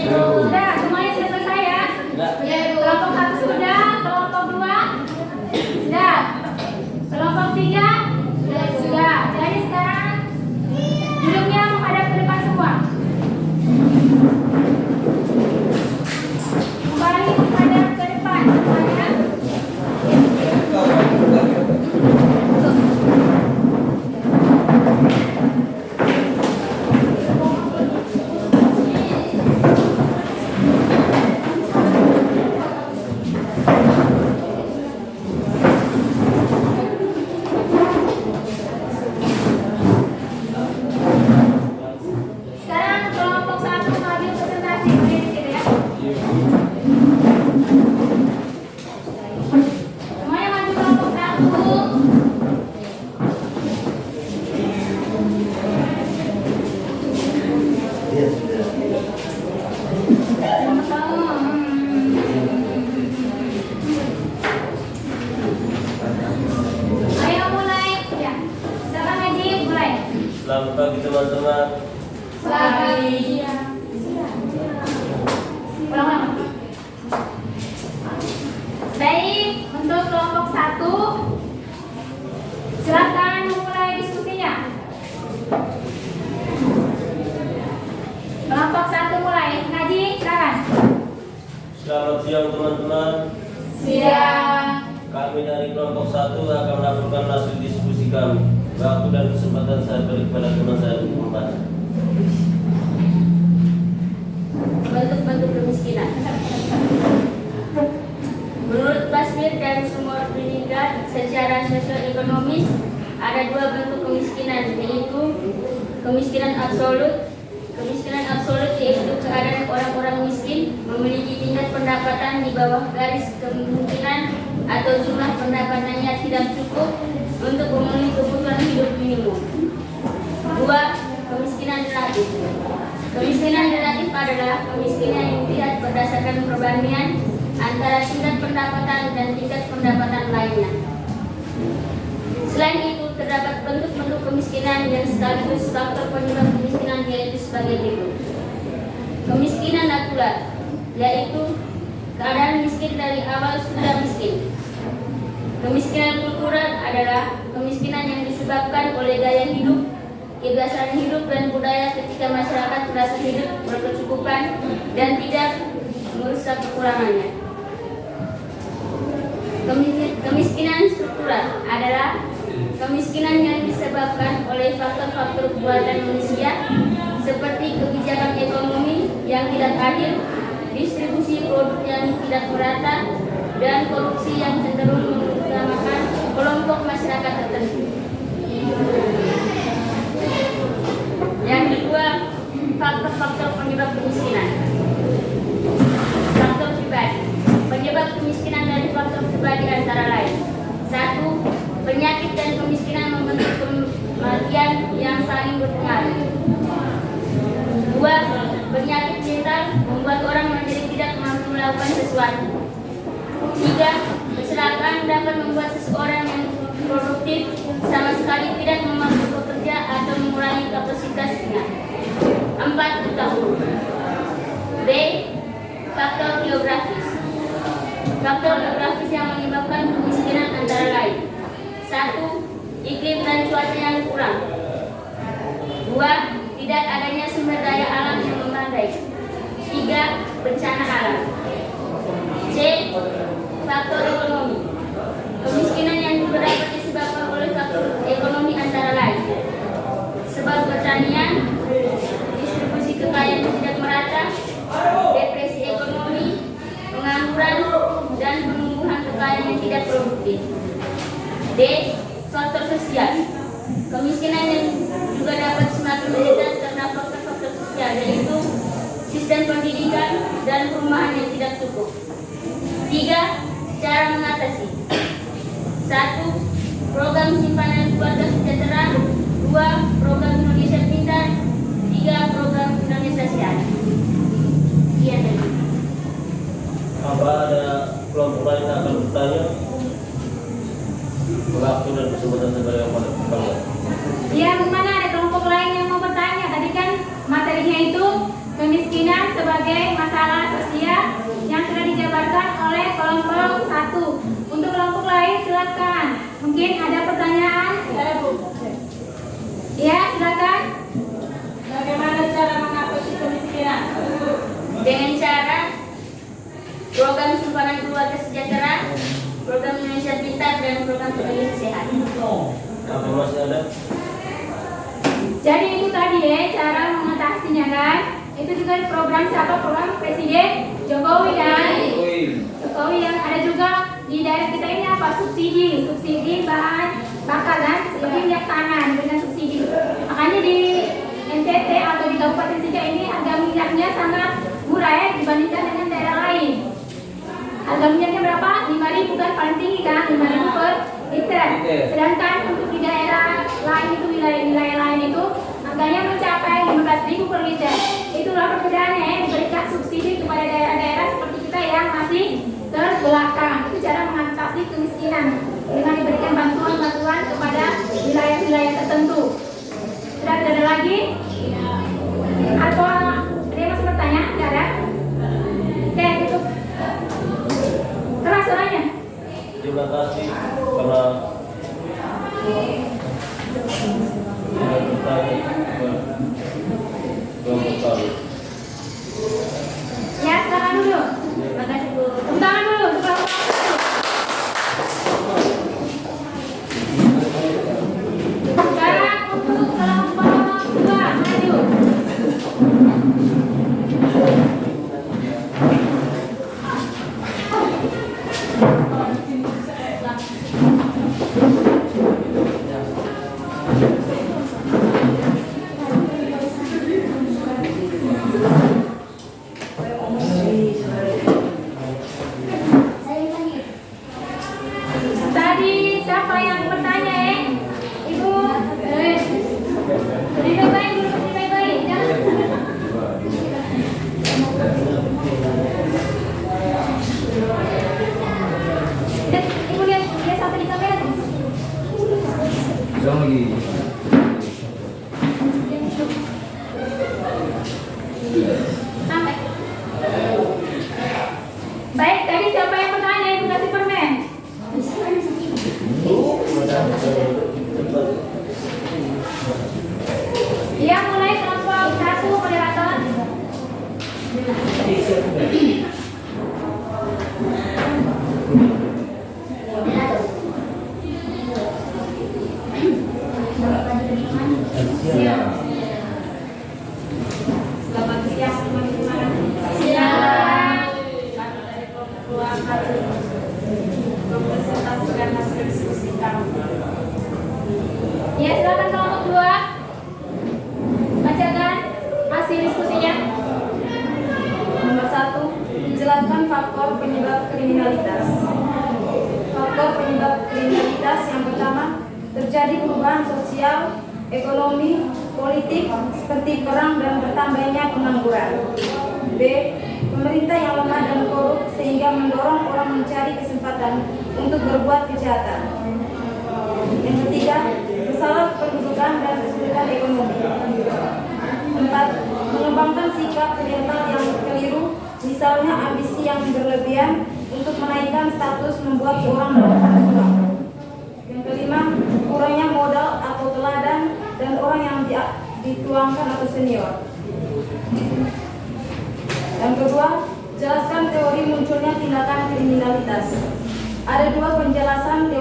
Sudah, semuanya sudah selesai ya? Ya, kelompok 1 sudah, kelompok 2 sudah, kelompok 3 sudah. Jadi sekarang duduknya menghadap ke depan semua. Kembali menghadap ke depan semuanya. Sekarang kelompok 1 maju presentasi di sini ya. Semuanya maju kelompok 1. Ayo mulai ya. Silakan Haji mulai. Selamat pagi teman-teman. Selamat ulang. Baik, untuk kelompok 1 silakan memulai diskusinya. Kelompok 1 mulai. Haji, silakan. Selamat siang teman-teman. Siang. Kami dari kelompok 1 akan melakukan hasil diskusi kami. Waktu dan kesempatan saya beri kepada teman saya untuk membaca. Bentuk-bentuk kemiskinan. Menurut Basmir dan Sumur Pendidikan, secara sosioekonomis ada 2 bentuk kemiskinan, yaitu kemiskinan absolut. Kemiskinan absolut yaitu keadaan orang-orang miskin memiliki tingkat pendapatan di bawah garis kemungkinan atau jumlah pendapatannya tidak cukup untuk memenuhi kebutuhan hidup minimum. 2. Kemiskinan relatif. Kemiskinan relatif adalah kemiskinan yang dilihat berdasarkan perbandingan antara tingkat pendapatan dan tingkat pendapatan lainnya. Selain itu, terdapat bentuk-bentuk kemiskinan yang sekaligus faktor penyebab kemiskinan, yaitu sebagai berikut. Kemiskinan natural, yaitu keadaan miskin dari awal sudah miskin. Kemiskinan kultural adalah kemiskinan yang disebabkan oleh gaya hidup, kebiasaan hidup dan budaya ketika masyarakat merasa hidup berkecukupan dan tidak merusak kekurangannya. Kemiskinan struktural adalah kemiskinan yang disebabkan oleh faktor-faktor buatan manusia seperti kebijakan ekonomi yang tidak adil, distribusi produk yang tidak merata, dan korupsi yang cenderung mengutamakan kelompok masyarakat tertentu. Yang kedua, faktor-faktor penyebab kemiskinan. Faktor pribadi. Penyebab kemiskinan dari faktor pribadi antara lain: 1. Penyakit dan kemiskinan membentuk kematian yang saling berpengaruh. 2. Penyakit mental membuat orang menjadi tidak mampu melakukan sesuatu. 3. Kecelakaan dapat membuat seseorang yang produktif sama sekali tidak mampu bekerja atau mengurangi kapasitasnya. 4. Utang. B. Faktor geografis. Faktor geografis yang menyebabkan kemiskinan antara lain: 1. Iklim dan cuaca yang kurang. 2. Tidak adanya sumber daya alam yang memadai. 3. Bencana alam. C. Faktor ekonomi. Kemiskinan yang juga dapat disebabkan oleh faktor ekonomi antara lain: sosial. Kemiskinan yang juga dapat semakin meningkat karena faktor-faktor sosial, yaitu sistem pendidikan dan perumahan yang tidak cukup. 3. Cara mengatasi. 1. Program simpanan keluarga sejahtera. 2. Program Indonesia Pintar. 3. Program Indonesia Sehat. Sekian dari. Apa ada kelompok lain yang akan bertanya? Waktu dan kesempatan sebagai yang pada pertama. Yang mana ada kelompok lain yang mau bertanya? Tadi kan materinya itu kemiskinan sebagai masalah sosial yang sudah dijabarkan oleh kelompok 1. Untuk kelompok lain silakan. Mungkin ada pertanyaan? Ya, silakan. Bagaimana cara mengatasi kemiskinan? Dengan cara program simpanan keluarga sejahtera, program Indonesia Pintar, dan program Indonesia Sehat. Apa masih ada? Jadi itu tadi ya cara mengatasinya kan. Itu juga program siapa? Program Presiden Jokowi kan. Jokowi yang ada juga di daerah kita ini apa? Subsidi bahan bakar kan, seperti minyak tanah dengan subsidi. Makanya di NTT atau di Kabupaten Sika ini harga minyaknya sangat murah ya dibandingkan dengan daerah lain. Harga minyaknya berapa? 5.000 kan paling tinggi kan, 5.000 per liter. Sedangkan untuk di daerah lain itu wilayah lain itu harganya mencapai 15.000 per liter. Itulah perbedaannya ya, diberikan subsidi kepada daerah-daerah seperti kita yang masih terbelakang. Itu cara mengatasi kemiskinan dengan diberikan bantuan-bantuan kepada wilayah-wilayah tertentu. Sudah tidak ada lagi? Atau ada yang masih bertanya? Tidak ada? Oke, tutup. Keras suaranya. Terima kasih karena sudah bertanya kelompok kami. Ya, silakan dulu. Terima kasih Bu. Tepuk tangan dulu untuk kelompok satu. Sekarang untuk kelompok 2, maju. Tadi siapa yang bertanya ya? Ibu, beri baik-baik dulu, beri baik-baik. Jangan. Ibu lihat dia sampai di kamera. Sampai. Baik, tadi siapa yang bertanya? Ibu kasih permen. Iya, mulai kelompok 1 moderator. Selamat siang teman-teman. Siang. Mempresentasikan hasil diskusi kami. Ya, silakan kelompok 2. Bacakan hasil diskusinya. Nomor 1, menjelaskan faktor penyebab kriminalitas. Faktor penyebab kriminalitas yang pertama, terjadi perubahan sosial, ekonomi, politik seperti perang dan bertambahnya pengangguran. B. Pemerintah yang lemah dan korup sehingga mendorong orang mencari kesempatan untuk berbuat kejahatan. Yang ketiga, masalah pendudukan dan kesulitan ekonomi. 4. Mengembangkan sikap oriental yang keliru, misalnya ambisi yang berlebihan untuk menaikkan status membuat seorang melakukan uang. Yang kelima, kurangnya modal atau teladan dan orang yang dituangkan atau senior. Yang kedua, jelaskan teori munculnya tindakan kriminalitas. Ada dua penjelasan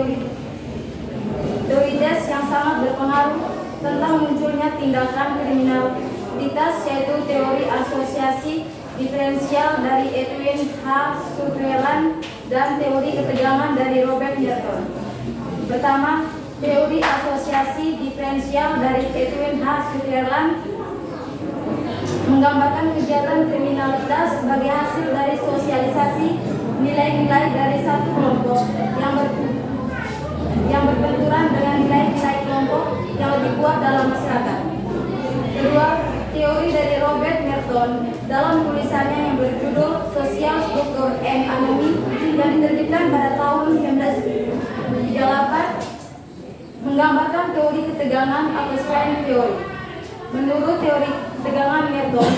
teori tes yang sangat berpengaruh tentang munculnya tindakan kriminalitas, yaitu teori asosiasi diferensial dari Edwin H. Sutherland dan teori ketegangan dari Robert Merton. Pertama, teori asosiasi diferensial dari Edwin H. Sutherland menggambarkan kegiatan kriminalitas sebagai hasil dari sosialisasi nilai-nilai dari satu kelompok yang berbenturan dengan nilai-nilai kelompok yang lebih kuat dalam masyarakat. Kedua, teori dari Robert Merton dalam tulisannya yang berjudul Social Structure and Anatomy yang diterbitkan pada tahun 1938 menggambarkan teori ketegangan atau strain theory. Menurut teori ketegangan Merton,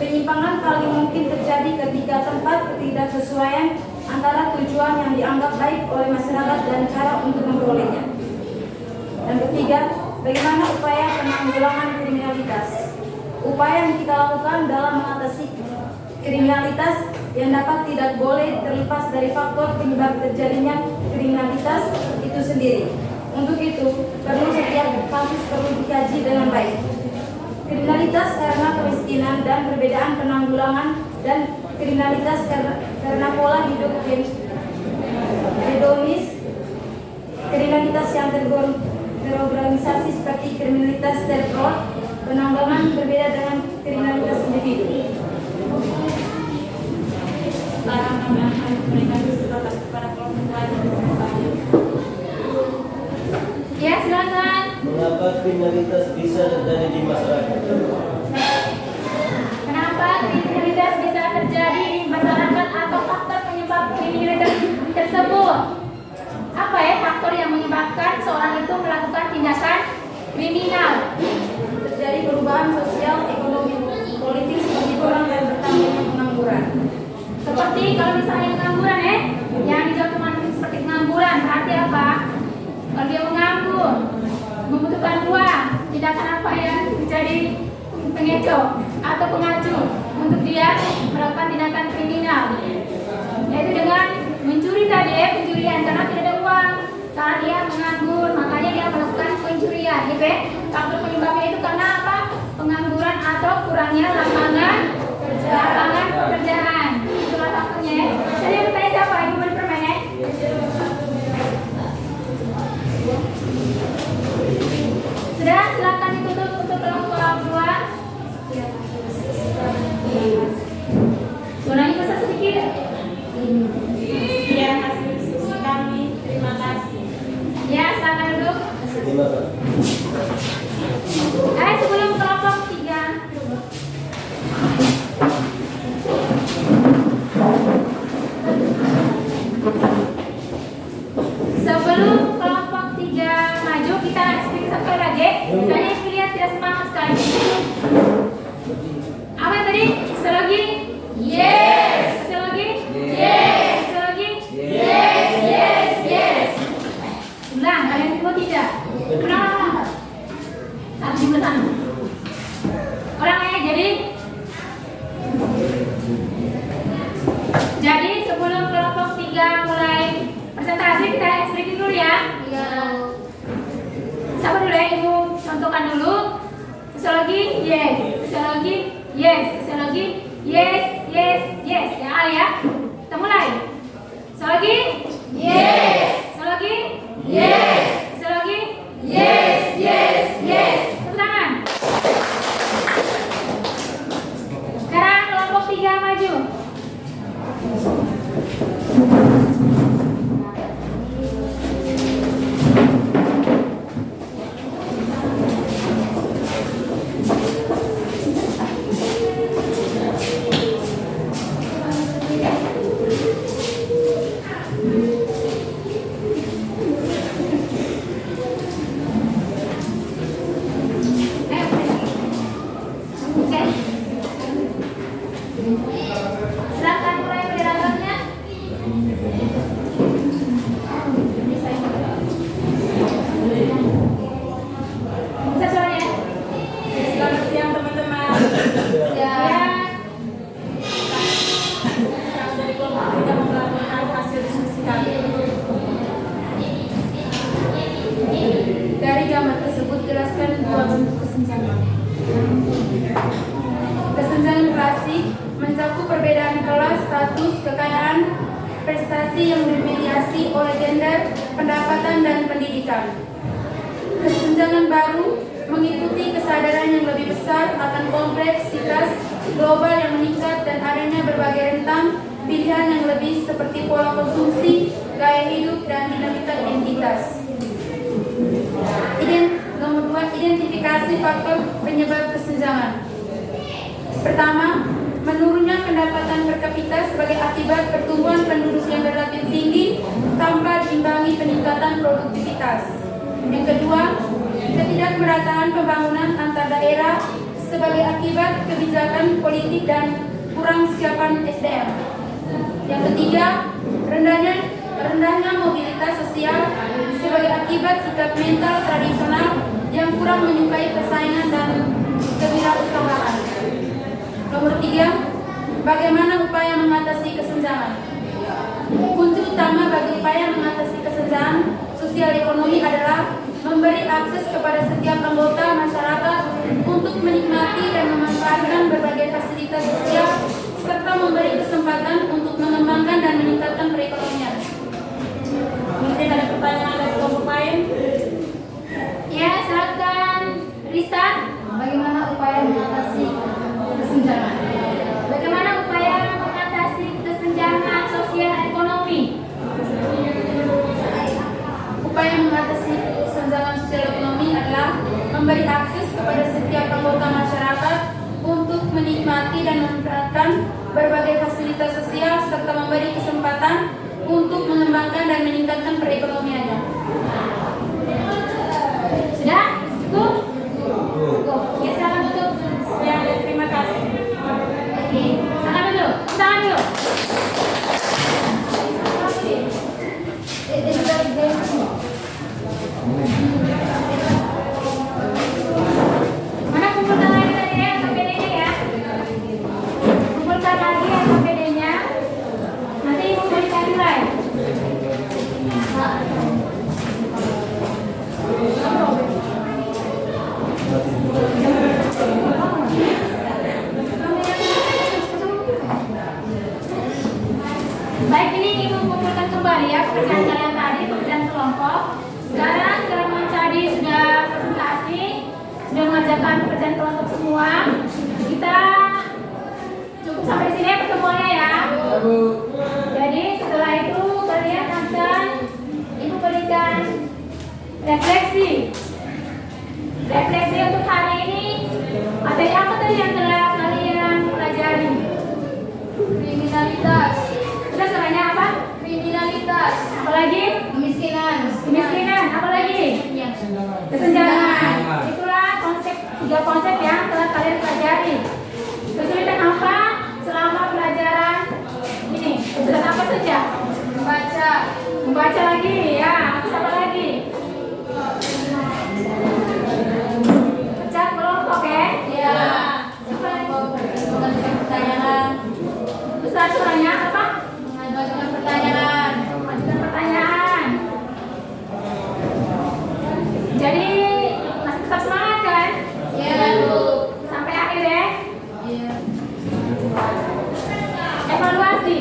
penyimpangan paling mungkin terjadi ketika tempat ketidaksesuaian antara tujuan yang dianggap baik oleh masyarakat dan cara untuk memperolehnya. Dan ketiga, bagaimana upaya penanggulangan kriminalitas. Upaya yang kita lakukan dalam mengatasi kriminalitas yang dapat tidak boleh terlepas dari faktor penyebab terjadinya kriminalitas itu sendiri. Untuk itu, setiap kasus perlu dikaji dengan baik. Kriminalitas karena kemiskinan dan perbedaan penanggulangan dan kriminalitas karena pola hidup hedonis, kriminalitas yang terorganisasi seperti kriminalitas teror, penanggulangan berbeda dengan kriminalitas individu. Sekarang kami akan memberikan kesempatan kepada kelompok lain. Ya, silakan. Mengapa kriminalitas bisa terjadi di masyarakat? Kenapa kriminalitas bisa terjadi di masyarakat atau faktor penyebab kriminalitas tersebut? Apa ya faktor yang menyebabkan seorang itu melakukan tindakan kriminal? Terjadi perubahan sosial, ekonomi, politik seperti orang yang bertambahnya pengangguran. Seperti kalau misalnya pengangguran yang dijawab teman-teman seperti pengangguran, berarti apa? Kalau dia menganggur, membutuhkan uang, tindakan apa yang terjadi pengecoh atau pengacu untuk dia melakukan tindakan kriminal, yaitu dengan mencuri tadi, pencurian karena tidak ada uang, karena dia menganggur, makanya dia melakukan pencurian. Faktor penyebabnya itu karena apa? Pengangguran atau kurangnya lapangan pekerjaan. Itulah faktornya. Jadi yang bertanya siapa? Ibu berpermen Sudah, silakan ditutup untuk kelompok dua. Suaranya besar sedikit. Sekian hasil diskusi kami. Terima kasih. Ya, silakan duduk. Terima kasih. Sebelum kelompok tiga. Sebelum kelompok tiga maju, kita speak sampai lagi. Kayaknya ibu lihat tidak semangat sekali. Apa tadi? Selagi? Yes. Selagi? Yes. Selagi? Yes. Yes. Yes. Ulang, kalian semua tidak. Ulang. Satu bersama. Orangnya jadi sebelum kelompok tiga mulai presentasi kita explain dulu ya. Iya. Sabar dulu ya, ibu contohkan dulu. Sosiologi, yes. Sosiologi, yes. Sosiologi, yes, yes, yes. Ya, ya. Kita mulai. Sosiologi, yes. Sosiologi, yes. Sosiologi, yes, yes, yes. Tepuk tangan. Sekarang kelompok tiga maju. Silakan mulai penjelasannya. Bisa suaranya? Selamat siang teman-teman. Ya. Dari kelompok tiga melaporkan hasil diskusi kami. Dari gambar tersebut jelaskan dua bentuk kesenjangan. Kesenjangan klasik mencakup perbedaan kelas, status, kekayaan, prestasi yang dimediasi oleh gender, pendapatan, dan pendidikan. kesenjangan baru mengikuti kesadaran yang lebih besar akan kompleksitas global yang meningkat dan adanya berbagai rentang pilihan yang lebih seperti pola konsumsi, gaya hidup, dan dinamika identitas. Nomor 2, identifikasi faktor penyebab kesenjangan. Pertama, menurunnya pendapatan per kapita sebagai akibat pertumbuhan penduduk yang relatif tinggi tanpa diimbangi peningkatan produktivitas. Yang kedua, ketidakmerataan pembangunan antar daerah sebagai akibat kebijakan politik dan kurang siapan SDM. Yang ketiga, rendahnya mobilitas sosial sebagai akibat sikap mental tradisional yang kurang menyukai persaingan dan kewirausahaan. Nomor 3, bagaimana upaya mengatasi kesenjangan? Kunci utama bagi upaya mengatasi kesenjangan sosial ekonomi adalah memberi akses kepada setiap anggota masyarakat untuk menikmati dan memanfaatkan berbagai fasilitas sosial serta memberi kesempatan untuk mengembangkan dan meningkatkan perekonomian. Mungkin ada pertanyaan dari kelompok lain? Ya, silakan Risa. Bagaimana upaya mengatasi kesenjangan? Bagaimana upaya mengatasi kesenjangan sosial ekonomi? Upaya mengatasi kesenjangan sosial ekonomi adalah memberi akses kepada setiap anggota masyarakat untuk menikmati dan memanfaatkan berbagai fasilitas sosial serta memberi kesempatan untuk mengembangkan dan meningkatkan perekonomiannya. Sudah? Cukup? Cukup. Ya, silakan tutup. Ya, terima kasih. Oke, silakan dulu. Tangan dulu. Mana kumpulkan lagi tadi ya, KPD-nya ya. Kumpulkan lagi ya KPD-nya. Nanti ibu mau dicari lain. Baik, ini ibu kumpulkan kembali ya pekerjaan kalian tadi, pekerjaan kelompok. Sekarang teman-teman tadi sudah presentasi, sudah mengerjakan pekerjaan kelompok semua. Kita cukup sampai di sini ya pertemuannya ya. Jadi setelah itu kalian akan ibu berikan refleksi. Refleksi untuk hari ini. Materi apa tadi yang telah kalian pelajari? Kriminalitas. Terus namanya apa? Kriminalitas. Apalagi? Kemiskinan. Apalagi? Kesenjangan. Itulah tiga konsep yang telah kalian pelajari. Kesulitan apa selama pelajaran ini? Kesulitan apa saja? Membaca lagi ya. Apa lagi? Kerja kelompok ya? Iya. Apa lagi? Pertanyaan. Besar suaranya apa? Mengajukan pertanyaan. Jadi masih tetap semangat kan? Iya. Sampai akhir ya? Iya. Evaluasi.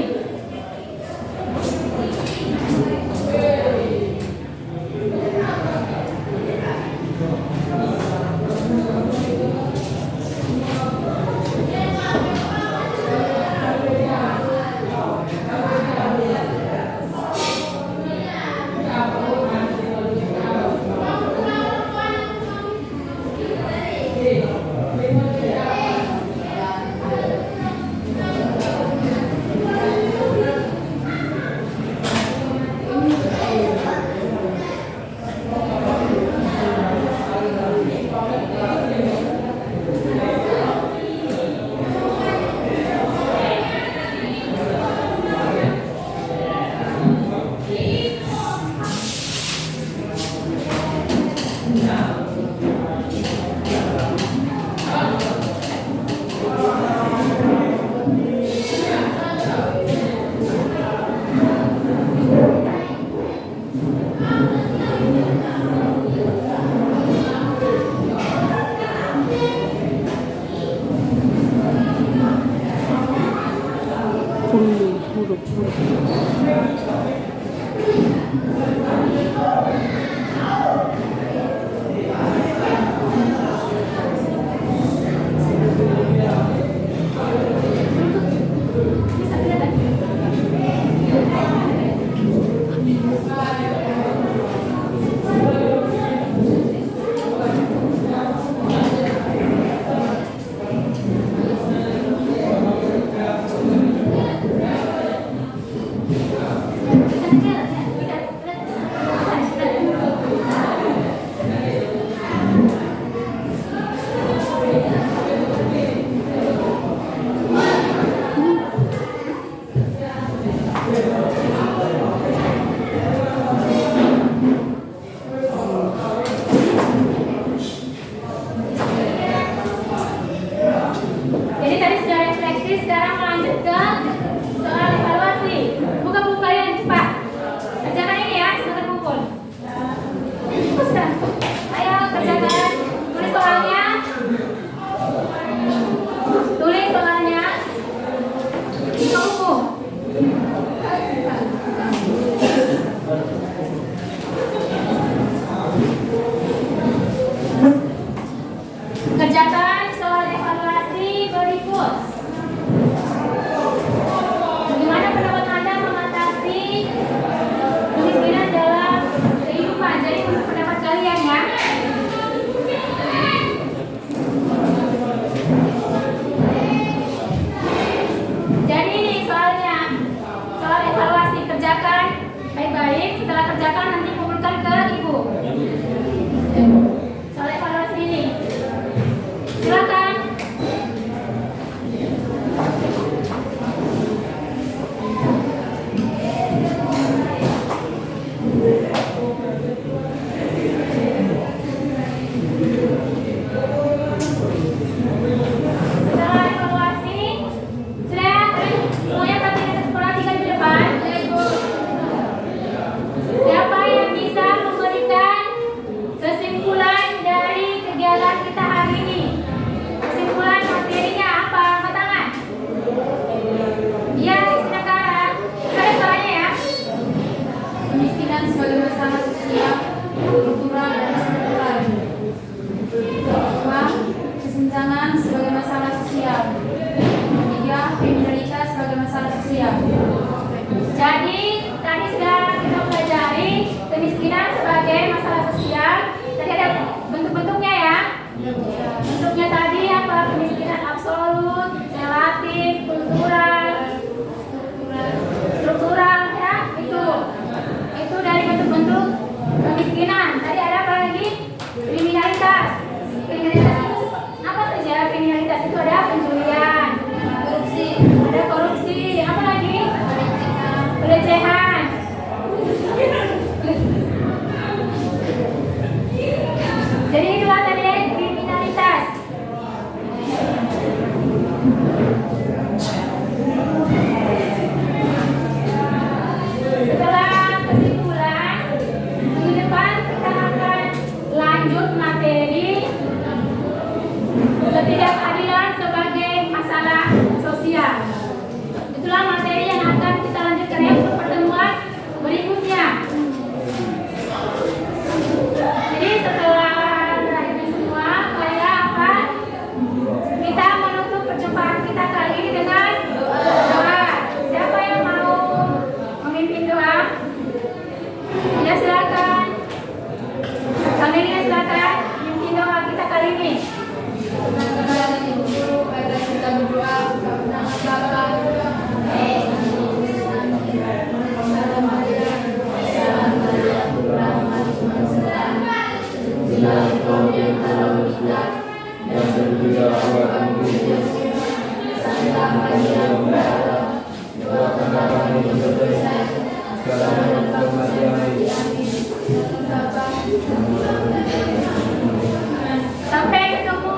Sampai ketemu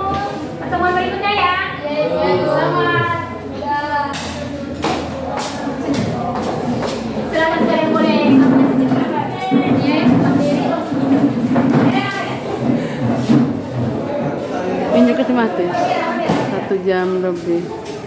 pertemuan berikutnya ya. Selamat. Selamat kalian boleh ambil sejenak. Ya, mandiri. Injek ke mati. 1 jam lebih.